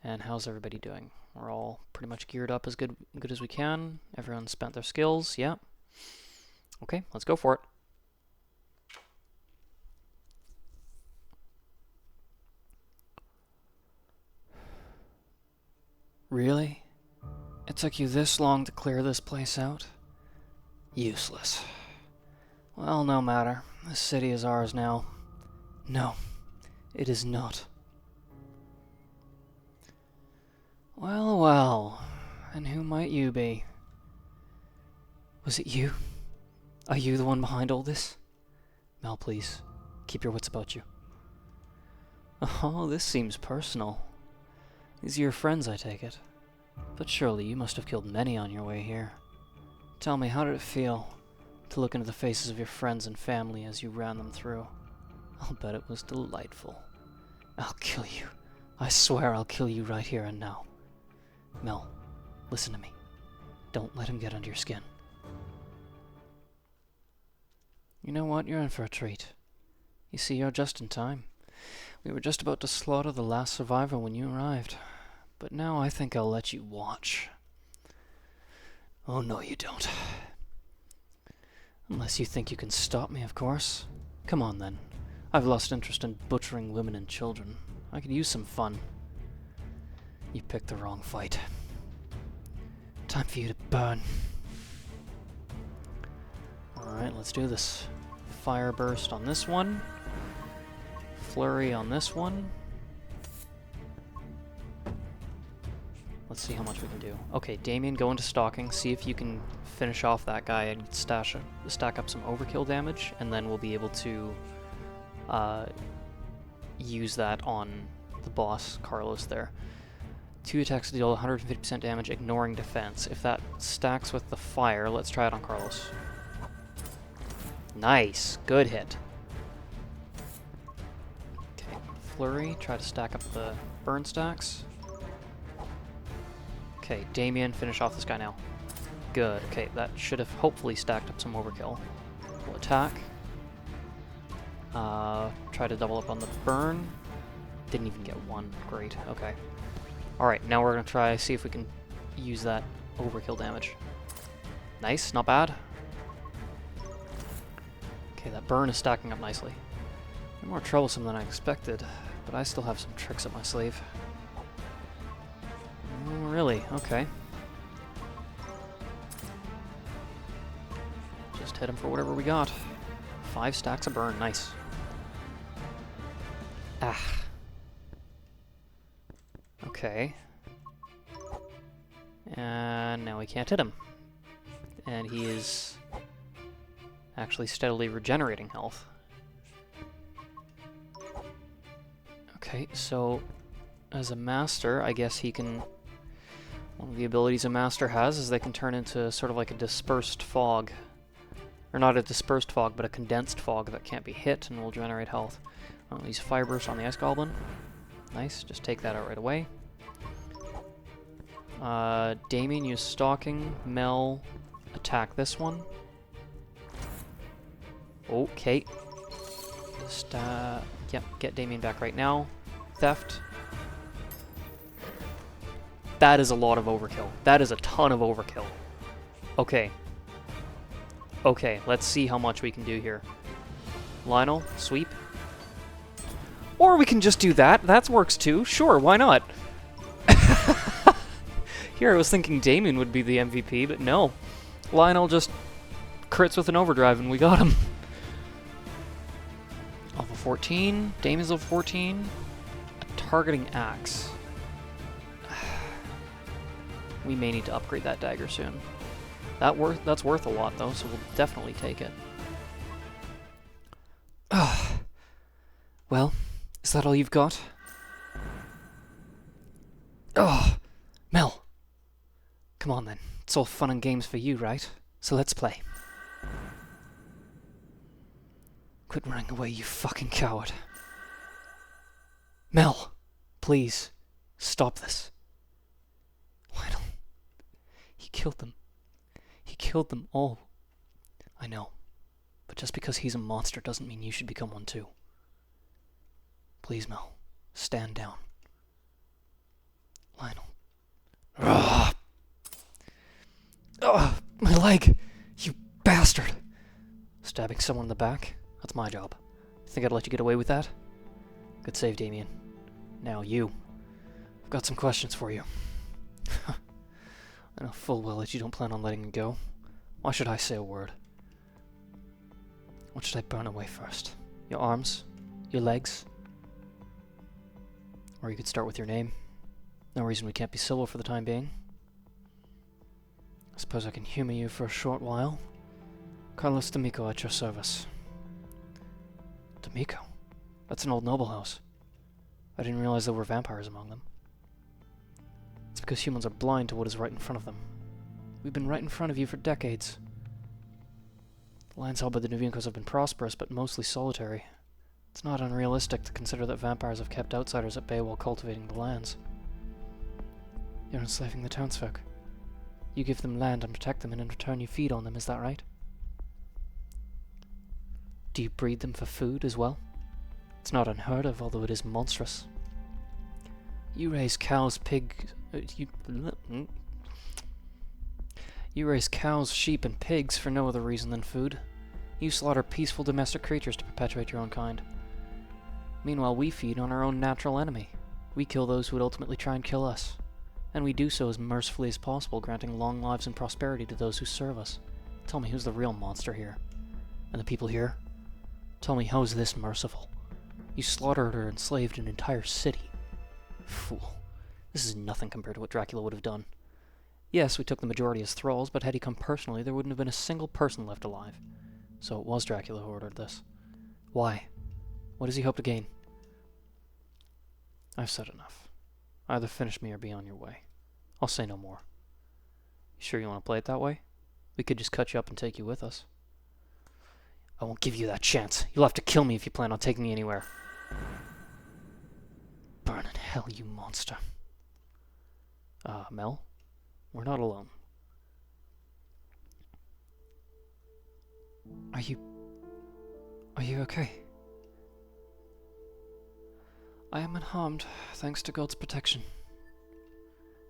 And how's everybody doing? We're all pretty much geared up as good as we can. Everyone's spent their skills, yeah. Okay, let's go for it. Really? It took you this long to clear this place out? Useless. Well, no matter. This city is ours now. No, it is not. Well, well. And who might you be? Was it you? Are you the one behind all this? Mel, please. Keep your wits about you. Oh, this seems personal. These are your friends, I take it. But surely you must have killed many on your way here. Tell me, how did it feel to look into the faces of your friends and family as you ran them through? I'll bet it was delightful. I'll kill you. I swear I'll kill you right here and now. Mel, listen to me. Don't let him get under your skin. You know what? You're in for a treat. You see, you're just in time. We were just about to slaughter the last survivor when you arrived. But now I think I'll let you watch. Oh, no, you don't. Unless you think you can stop me, of course. Come on, then. I've lost interest in butchering women and children. I could use some fun. You picked the wrong fight. Time for you to burn. Alright, let's do this. Fire burst on this one. Flurry on this one. Let's see how much we can do. Okay, Damien, go into stalking. See if you can finish off that guy and stack up some overkill damage, and then we'll be able to use that on the boss, Carlos, there. 2 attacks deal 150% damage, ignoring defense. If that stacks with the fire, let's try it on Carlos. Nice! Good hit. Okay, Flurry, try to stack up the burn stacks. Okay, Damien, finish off this guy now. Good, okay, that should have hopefully stacked up some overkill. We'll attack. Try to double up on the burn. Didn't even get one. Great, okay. Alright, now we're gonna try see if we can use that overkill damage. Nice, not bad. Okay, that burn is stacking up nicely. More troublesome than I expected, but I still have some tricks up my sleeve. Oh, really? Okay. Just hit him for whatever we got. 5 stacks of burn, nice. Ah. Okay. And now we can't hit him. And he is actually steadily regenerating health. Okay, so as a master, I guess he can... One of the abilities a master has is they can turn into sort of like a dispersed fog. Or not a dispersed fog, but a condensed fog that can't be hit and will generate health. I'll use Fire Burst on the Ice Goblin. Nice, just take that out right away. Damien, use Stalking. Mel, attack this one. Okay. Just, yep, get Damien back right now. Theft. That is a lot of overkill. That is a ton of overkill. Okay. Okay, let's see how much we can do here. Lionel, sweep. Or we can just do that. That works too. Sure, why not? Here, I was thinking Damien would be the MVP, but no. Lionel just crits with an overdrive and we got him. Level 14. Damien's level 14. A targeting axe. We may need to upgrade that dagger soon. That's worth a lot, though, so we'll definitely take it. Well, is that all you've got? Mel! Come on, then. It's all fun and games for you, right? So let's play. Quit running away, you fucking coward. Mel! Please, stop this. Lionel. He killed them. He killed them all. I know. But just because he's a monster doesn't mean you should become one too. Please, Mel. Stand down. Lionel. Ugh. Ugh, my leg! You bastard! Stabbing someone in the back? That's my job. Think I'd let you get away with that? Good save, Damien. Now you. I've got some questions for you. I know full well that you don't plan on letting me go. Why should I say a word? What should I burn away first? Your arms? Your legs? Or you could start with your name. No reason we can't be civil for the time being. I suppose I can humor you for a short while. Carlos D'Amico at your service. D'Amico? That's an old noble house. I didn't realize there were vampires among them. It's because humans are blind to what is right in front of them. We've been right in front of you for decades. The lands held by the Nuviankos have been prosperous, but mostly solitary. It's not unrealistic to consider that vampires have kept outsiders at bay while cultivating the lands. You're enslaving the townsfolk. You give them land and protect them, and in return you feed on them, is that right? Do you breed them for food as well? It's not unheard of, although it is monstrous. You raise cows, You raise cows, sheep, and pigs for no other reason than food. You slaughter peaceful domestic creatures to perpetuate your own kind. Meanwhile, we feed on our own natural enemy. We kill those who would ultimately try and kill us. And we do so as mercifully as possible, granting long lives and prosperity to those who serve us. Tell me, who's the real monster here? And the people here? Tell me, how is this merciful? You slaughtered or enslaved an entire city. Fool. This is nothing compared to what Dracula would have done. Yes, we took the majority as thralls, but had he come personally, there wouldn't have been a single person left alive. So it was Dracula who ordered this. Why? What does he hope to gain? I've said enough. Either finish me or be on your way. I'll say no more. You sure you want to play it that way? We could just cut you up and take you with us. I won't give you that chance. You'll have to kill me if you plan on taking me anywhere. Burn in hell, you monster. Mel? We're not alone. Are you okay? I am unharmed, thanks to God's protection.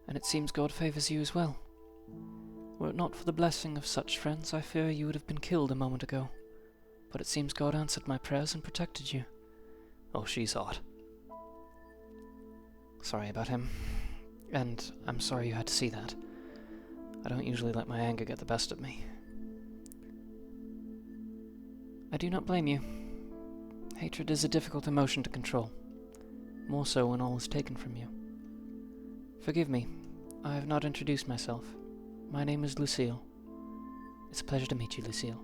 And it seems God favors you as well. Were it not for the blessing of such friends, I fear you would have been killed a moment ago. But it seems God answered my prayers and protected you. Oh, she's hot. Sorry about him. And I'm sorry you had to see that. I don't usually let my anger get the best of me. I do not blame you. Hatred is a difficult emotion to control. More so when all is taken from you. Forgive me, I have not introduced myself. My name is Lucille. It's a pleasure to meet you, Lucille.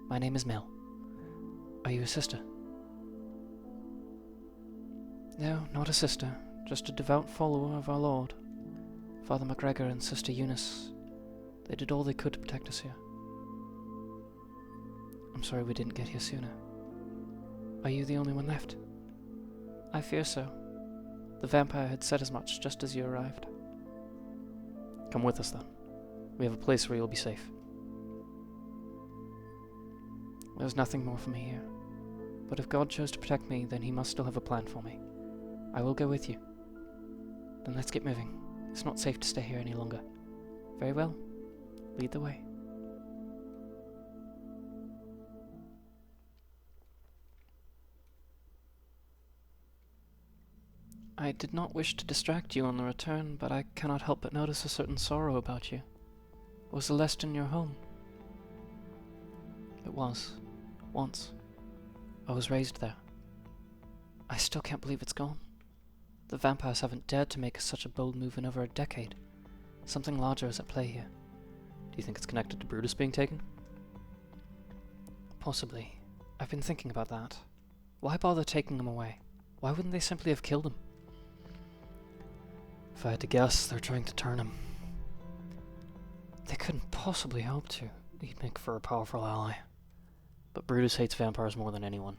My name is Mel. Are you a sister? No, not a sister, just a devout follower of our Lord. Father MacGregor and Sister Eunice, they did all they could to protect us here. I'm sorry we didn't get here sooner. Are you the only one left? I fear so. The vampire had said as much just as you arrived. Come with us then. We have a place where you'll be safe. There's nothing more for me here. But if God chose to protect me, then he must still have a plan for me. I will go with you. Then let's get moving. It's not safe to stay here any longer. Very well. Lead the way. I did not wish to distract you on the return, but I cannot help but notice a certain sorrow about you. Was Eleston your home? It was. Once. I was raised there. I still can't believe it's gone. The vampires haven't dared to make such a bold move in over a decade. Something larger is at play here. Do you think it's connected to Brutus being taken? Possibly. I've been thinking about that. Why bother taking him away? Why wouldn't they simply have killed him? If I had to guess, they're trying to turn him. They couldn't possibly hope to. He'd make for a powerful ally. But Brutus hates vampires more than anyone.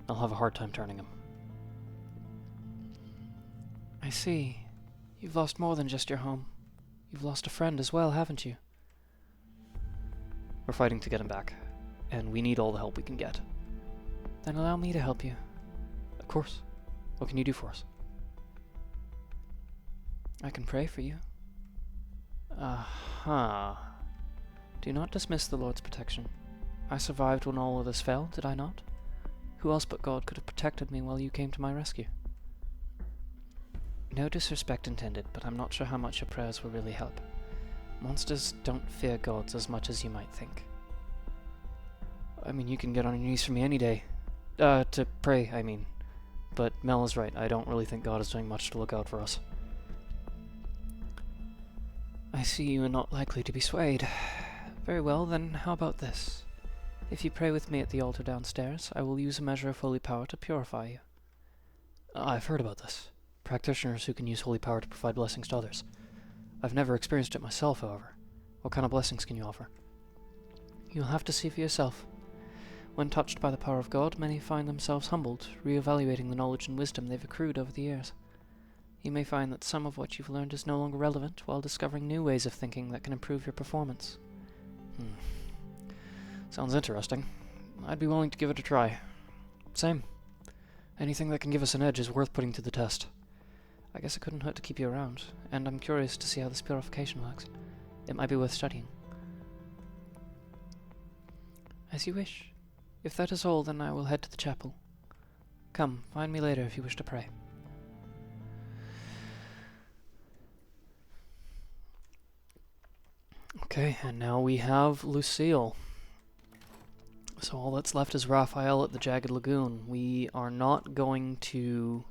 I'll have a hard time turning him. I see. You've lost more than just your home. You've lost a friend as well, haven't you? We're fighting to get him back, and we need all the help we can get. Then allow me to help you. Of course. What can you do for us? I can pray for you. Aha. Do not dismiss the Lord's protection. I survived when all others fell, did I not? Who else but God could have protected me while you came to my rescue? No disrespect intended, but I'm not sure how much your prayers will really help. Monsters don't fear gods as much as you might think. I mean, you can get on your knees for me any day. To pray, I mean. But Mel is right, I don't really think God is doing much to look out for us. I see you are not likely to be swayed. Very well, then how about this? If you pray with me at the altar downstairs, I will use a measure of holy power to purify you. I've heard about this, practitioners who can use holy power to provide blessings to others. I've never experienced it myself, however. What kind of blessings can you offer? You'll have to see for yourself. When touched by the power of God, many find themselves humbled, re-evaluating the knowledge and wisdom they've accrued over the years. You may find that some of what you've learned is no longer relevant, while discovering new ways of thinking that can improve your performance. Sounds interesting. I'd be willing to give it a try. Same. Anything that can give us an edge is worth putting to the test. I guess it couldn't hurt to keep you around, and I'm curious to see how this purification works. It might be worth studying. As you wish. If that is all, then I will head to the chapel. Come, find me later if you wish to pray. Okay, and now we have Lucille. So all that's left is Raphael at the Jagged Lagoon. We are not going to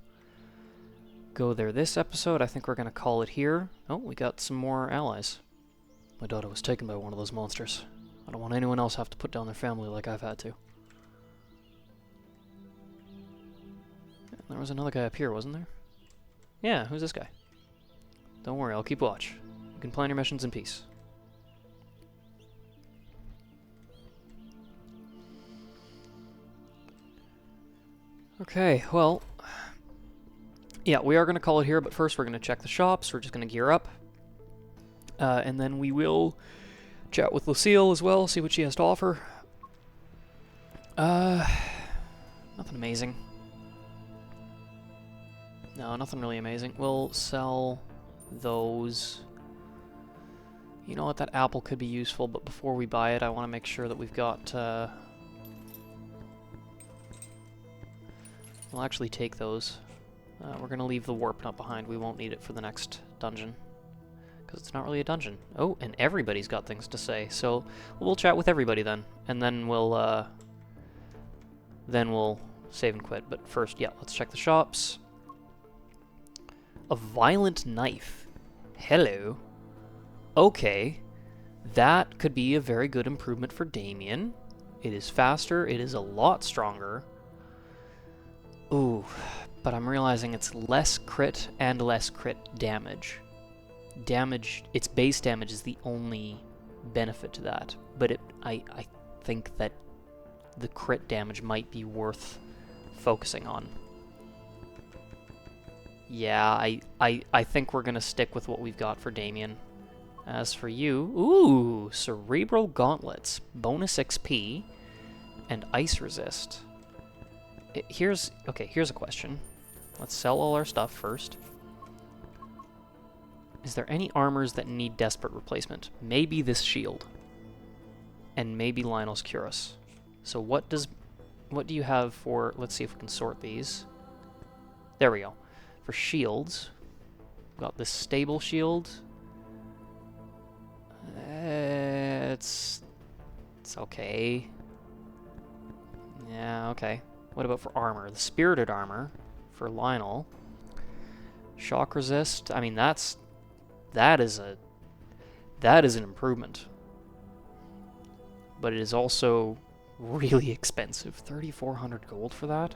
go there this episode. I think we're going to call it here. Oh, we got some more allies. My daughter was taken by one of those monsters. I don't want anyone else to have to put down their family like I've had to. There was another guy up here, wasn't there? Yeah, who's this guy? Don't worry, I'll keep watch. You can plan your missions in peace. Okay, well, yeah, we are going to call it here, but first we're going to check the shops. We're just going to gear up. And then we will chat with Lucille as well, see what she has to offer. Nothing amazing. No, nothing really amazing. We'll sell those. You know what, that apple could be useful, but before we buy it, I want to make sure that we've got... We'll actually take those. We're going to leave the warp nut behind. We won't need it for the next dungeon. Because it's not really a dungeon. Oh, and everybody's got things to say. So we'll chat with everybody then. And then we'll save and quit. But first, yeah, let's check the shops. A violent knife. Hello. Okay. That could be a very good improvement for Damien. It is faster. It is a lot stronger. Ooh, but I'm realizing it's less crit and less crit damage. Its base damage is the only benefit to that. But I think that the crit damage might be worth focusing on. Yeah, I think we're going to stick with what we've got for Damien. As for you, ooh, Cerebral Gauntlets, bonus XP, and Ice Resist. Here's a question. Let's sell all our stuff first. Is there any armors that need desperate replacement? Maybe this shield. And maybe Lionel's Cuirass. So what do you have for... Let's see if we can sort these. There we go. For shields, we've got this stable shield. It's okay. Yeah, okay. What about for armor? The Spirited Armor for Lionel. Shock Resist. I mean, that is an improvement. But it is also really expensive. 3,400 gold for that?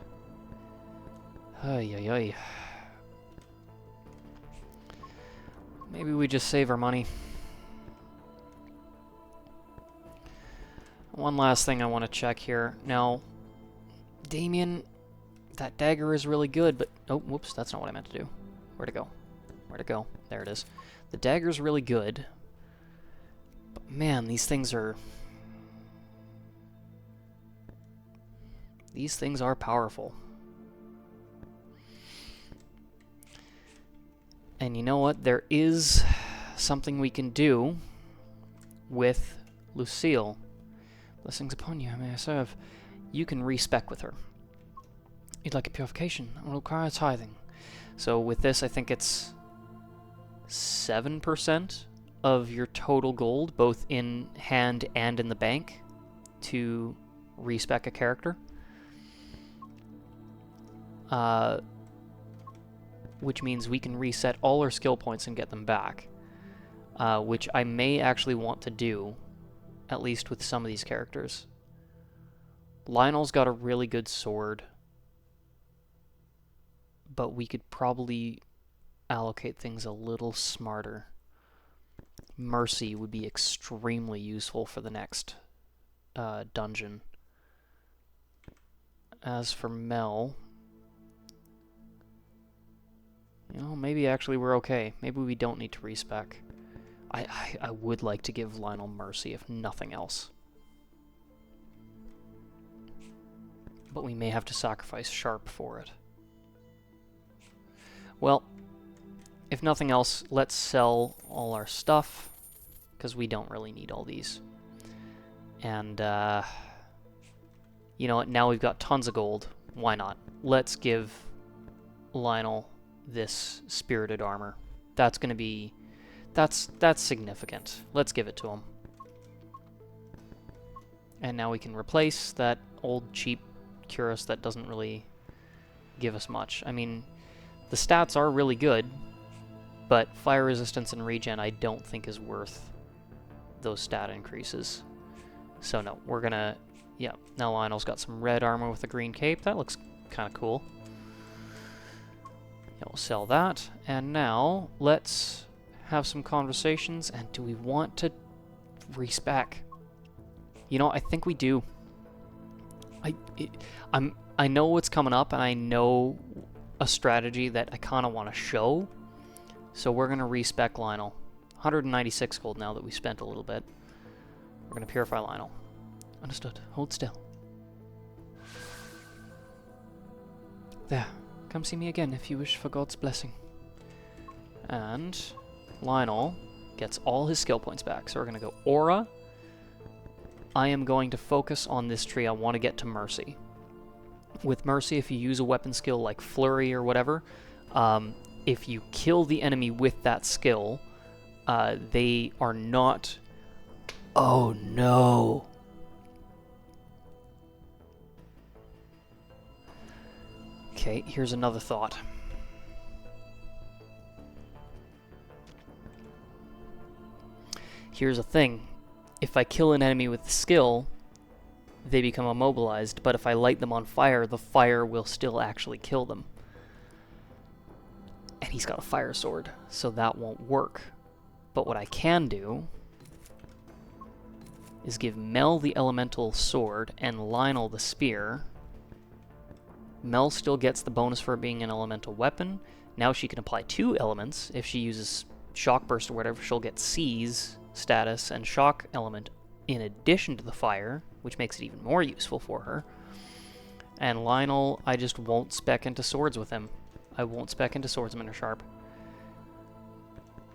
Ay, ay, ay. Maybe we just save our money. One last thing I want to check here. Now, Damien, that dagger is really good, but... Oh, whoops, that's not what I meant to do. Where'd it go? Where'd it go? There it is. The dagger's really good. But man, these things are... These things are powerful. And you know what? There is something we can do with Lucille. Blessings upon you, may I serve. You can respec with her. You'd like a purification. It will require tithing. So with this, I think it's 7% of your total gold, both in hand and in the bank, to respec a character. Which means we can reset all our skill points and get them back. Which I may actually want to do, at least with some of these characters. Lionel's got a really good sword, but we could probably allocate things a little smarter. Mercy would be extremely useful for the next dungeon. As for Mel, you know, maybe actually we're okay. Maybe we don't need to respec. I would like to give Lionel Mercy, if nothing else. But we may have to sacrifice Sharp for it. Well, if nothing else, let's sell all our stuff, because we don't really need all these. And, you know what, now we've got tons of gold. Why not? Let's give Lionel this spirited armor. That's going to be... That's significant. Let's give it to him. And now we can replace that old cheap Cuirass that doesn't really give us much. I mean, the stats are really good, but fire resistance and regen I don't think is worth those stat increases. So no, we're gonna... Yeah, now Lionel's got some red armor with a green cape. That looks kind of cool. Yeah, we'll sell that. And now, let's have some conversations. And do we want to respec? You know, I think we do. I know what's coming up, and I know a strategy that I kind of want to show. So we're going to respec Lionel. 196 gold now that we spent a little bit. We're going to purify Lionel. Understood. Hold still. There. Come see me again if you wish for God's blessing. And Lionel gets all his skill points back. So we're going to go Aura. I am going to focus on this tree. I want to get to Mercy. With Mercy, if you use a weapon skill like Flurry or whatever, if you kill the enemy with that skill, they are not... Oh no! Okay, here's another thought. Here's a thing. If I kill an enemy with the skill, they become immobilized, but if I light them on fire, the fire will still actually kill them. And he's got a fire sword, so that won't work. But what I can do is give Mel the elemental sword and Lionel the spear. Mel still gets the bonus for it being an elemental weapon. Now she can apply 2 elements. If she uses Shock Burst or whatever, she'll get Seize status and Shock element in addition to the fire, which makes it even more useful for her. And Lionel, I just won't spec into swords with him. I won't spec into swordsman or sharp.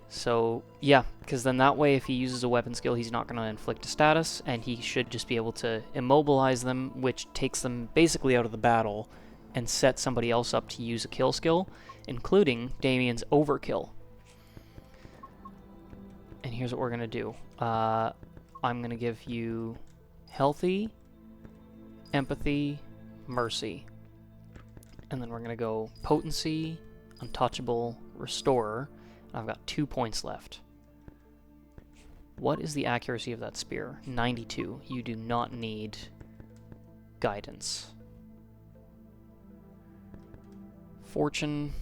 So, yeah, because then that way if he uses a weapon skill, he's not going to inflict a status, and he should just be able to immobilize them, which takes them basically out of the battle, and set somebody else up to use a kill skill, including Damien's Overkill. And here's what we're going to do. I'm going to give you Healthy, Empathy, Mercy. And then we're going to go Potency, Untouchable, Restorer. I've got 2 points left. What is the accuracy of that spear? 92. You do not need guidance. Fortune.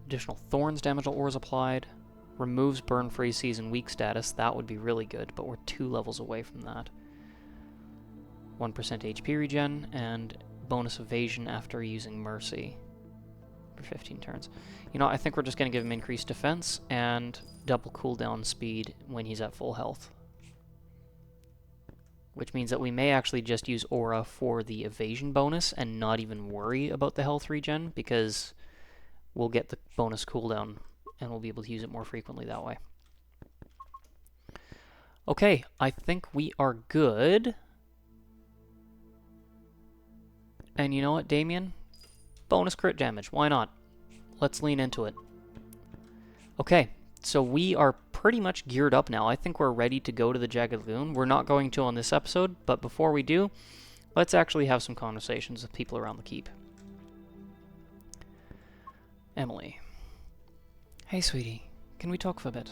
Additional thorns damage while ores applied. Removes burn, freeze, seize, and weak status. That would be really good, but we're 2 levels away from that. 1% HP regen, and bonus evasion after using Mercy for 15 turns. You know, I think we're just going to give him increased defense and double cooldown speed when he's at full health. Which means that we may actually just use Aura for the evasion bonus and not even worry about the health regen, because we'll get the bonus cooldown and we'll be able to use it more frequently that way. Okay, I think we are good. And you know what, Damien? Bonus crit damage, why not? Let's lean into it. Okay, so we are pretty much geared up now. I think we're ready to go to the Jagged Lagoon. We're not going to on this episode, but before we do, let's actually have some conversations with people around the keep. Emily. Hey, sweetie. Can we talk for a bit?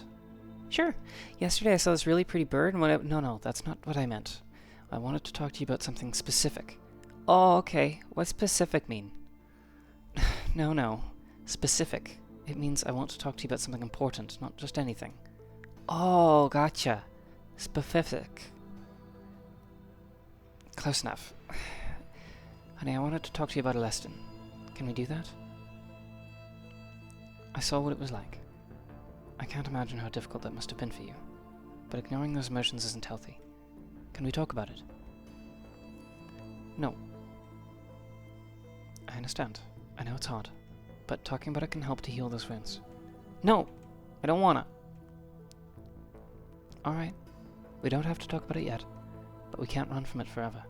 Sure. Yesterday I saw this really pretty bird and No, that's not what I meant. I wanted to talk to you about something specific. Oh, okay. What's specific mean? No. Specific. It means I want to talk to you about something important, not just anything. Oh, gotcha. Specific. Close enough. Honey, I wanted to talk to you about Eleston. Can we do that? I saw what it was like. I can't imagine how difficult that must have been for you. But ignoring those emotions isn't healthy. Can we talk about it? No. I understand. I know it's hard. But talking about it can help to heal those wounds. No! I don't wanna! Alright. We don't have to talk about it yet. But we can't run from it forever.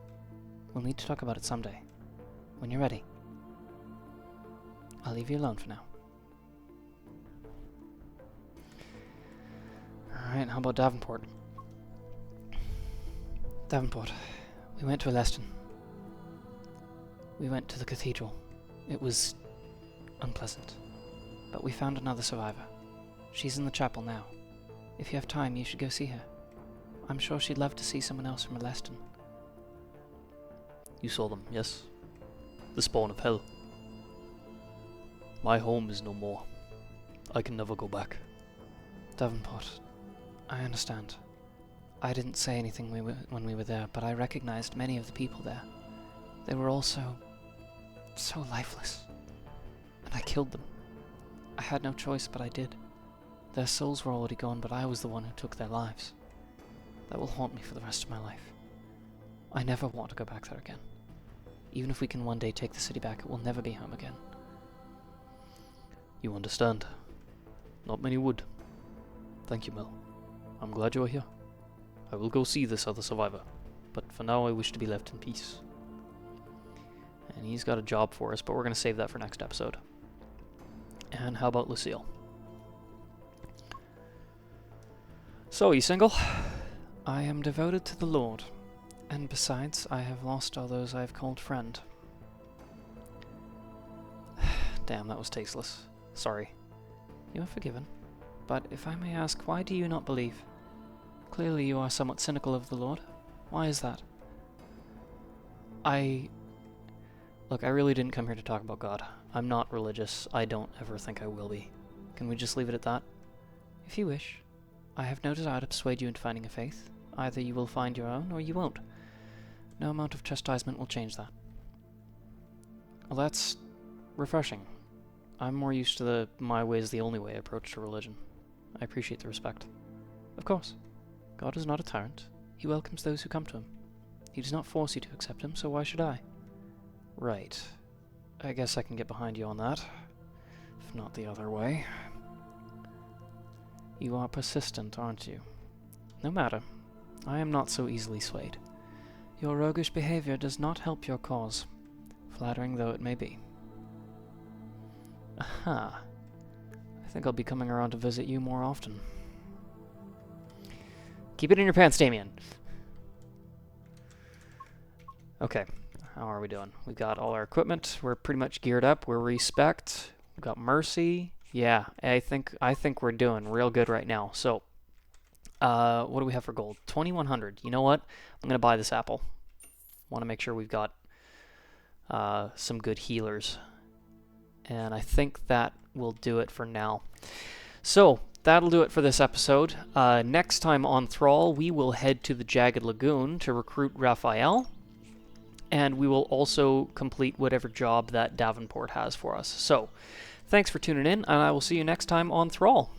We'll need to talk about it someday. When you're ready. I'll leave you alone for now. Alright, how about Davenport? Davenport. We went to Eleston. We went to the cathedral. It was unpleasant. But we found another survivor. She's in the chapel now. If you have time, you should go see her. I'm sure she'd love to see someone else from Eleston. You saw them, yes? The spawn of hell. My home is no more. I can never go back. Davenport, I understand. I didn't say anything when we were there, but I recognized many of the people there. They were all so lifeless. And I killed them. I had no choice, but I did. Their souls were already gone, but I was the one who took their lives. That will haunt me for the rest of my life. I never want to go back there again. Even if we can one day take the city back, it will never be home again. You understand. Not many would. Thank you, Mel. I'm glad you are here. I will go see this other survivor, but for now I wish to be left in peace. And he's got a job for us, but we're going to save that for next episode. And how about Lucille? So, you single? I am devoted to the Lord, and besides, I have lost all those I have called friend. Damn, that was tasteless. Sorry. You are forgiven. But if I may ask, why do you not believe? Clearly you are somewhat cynical of the Lord. Why is that? Look, I really didn't come here to talk about God. I'm not religious. I don't ever think I will be. Can we just leave it at that? If you wish. I have no desire to persuade you into finding a faith. Either you will find your own, or you won't. No amount of chastisement will change that. Well, that's refreshing. I'm more used to the my way is the only way approach to religion. I appreciate the respect. Of course. God is not a tyrant. He welcomes those who come to him. He does not force you to accept him, so why should I? Right. I guess I can get behind you on that. If not the other way. You are persistent, aren't you? No matter. I am not so easily swayed. Your roguish behavior does not help your cause, flattering though it may be. Aha. I think I'll be coming around to visit you more often. Keep it in your pants, Damien. Okay, how are we doing? We've got all our equipment. We're pretty much geared up. We're respect. We've got mercy. Yeah, I think we're doing real good right now. So, what do we have for gold? 2,100. You know what? I'm gonna buy this apple. Want to make sure we've got some good healers. And I think that will do it for now. So, that'll do it for this episode. Next time on Thrall, we will head to the Jagged Lagoon to recruit Raphael. And we will also complete whatever job that Davenport has for us. So, thanks for tuning in, and I will see you next time on Thrall.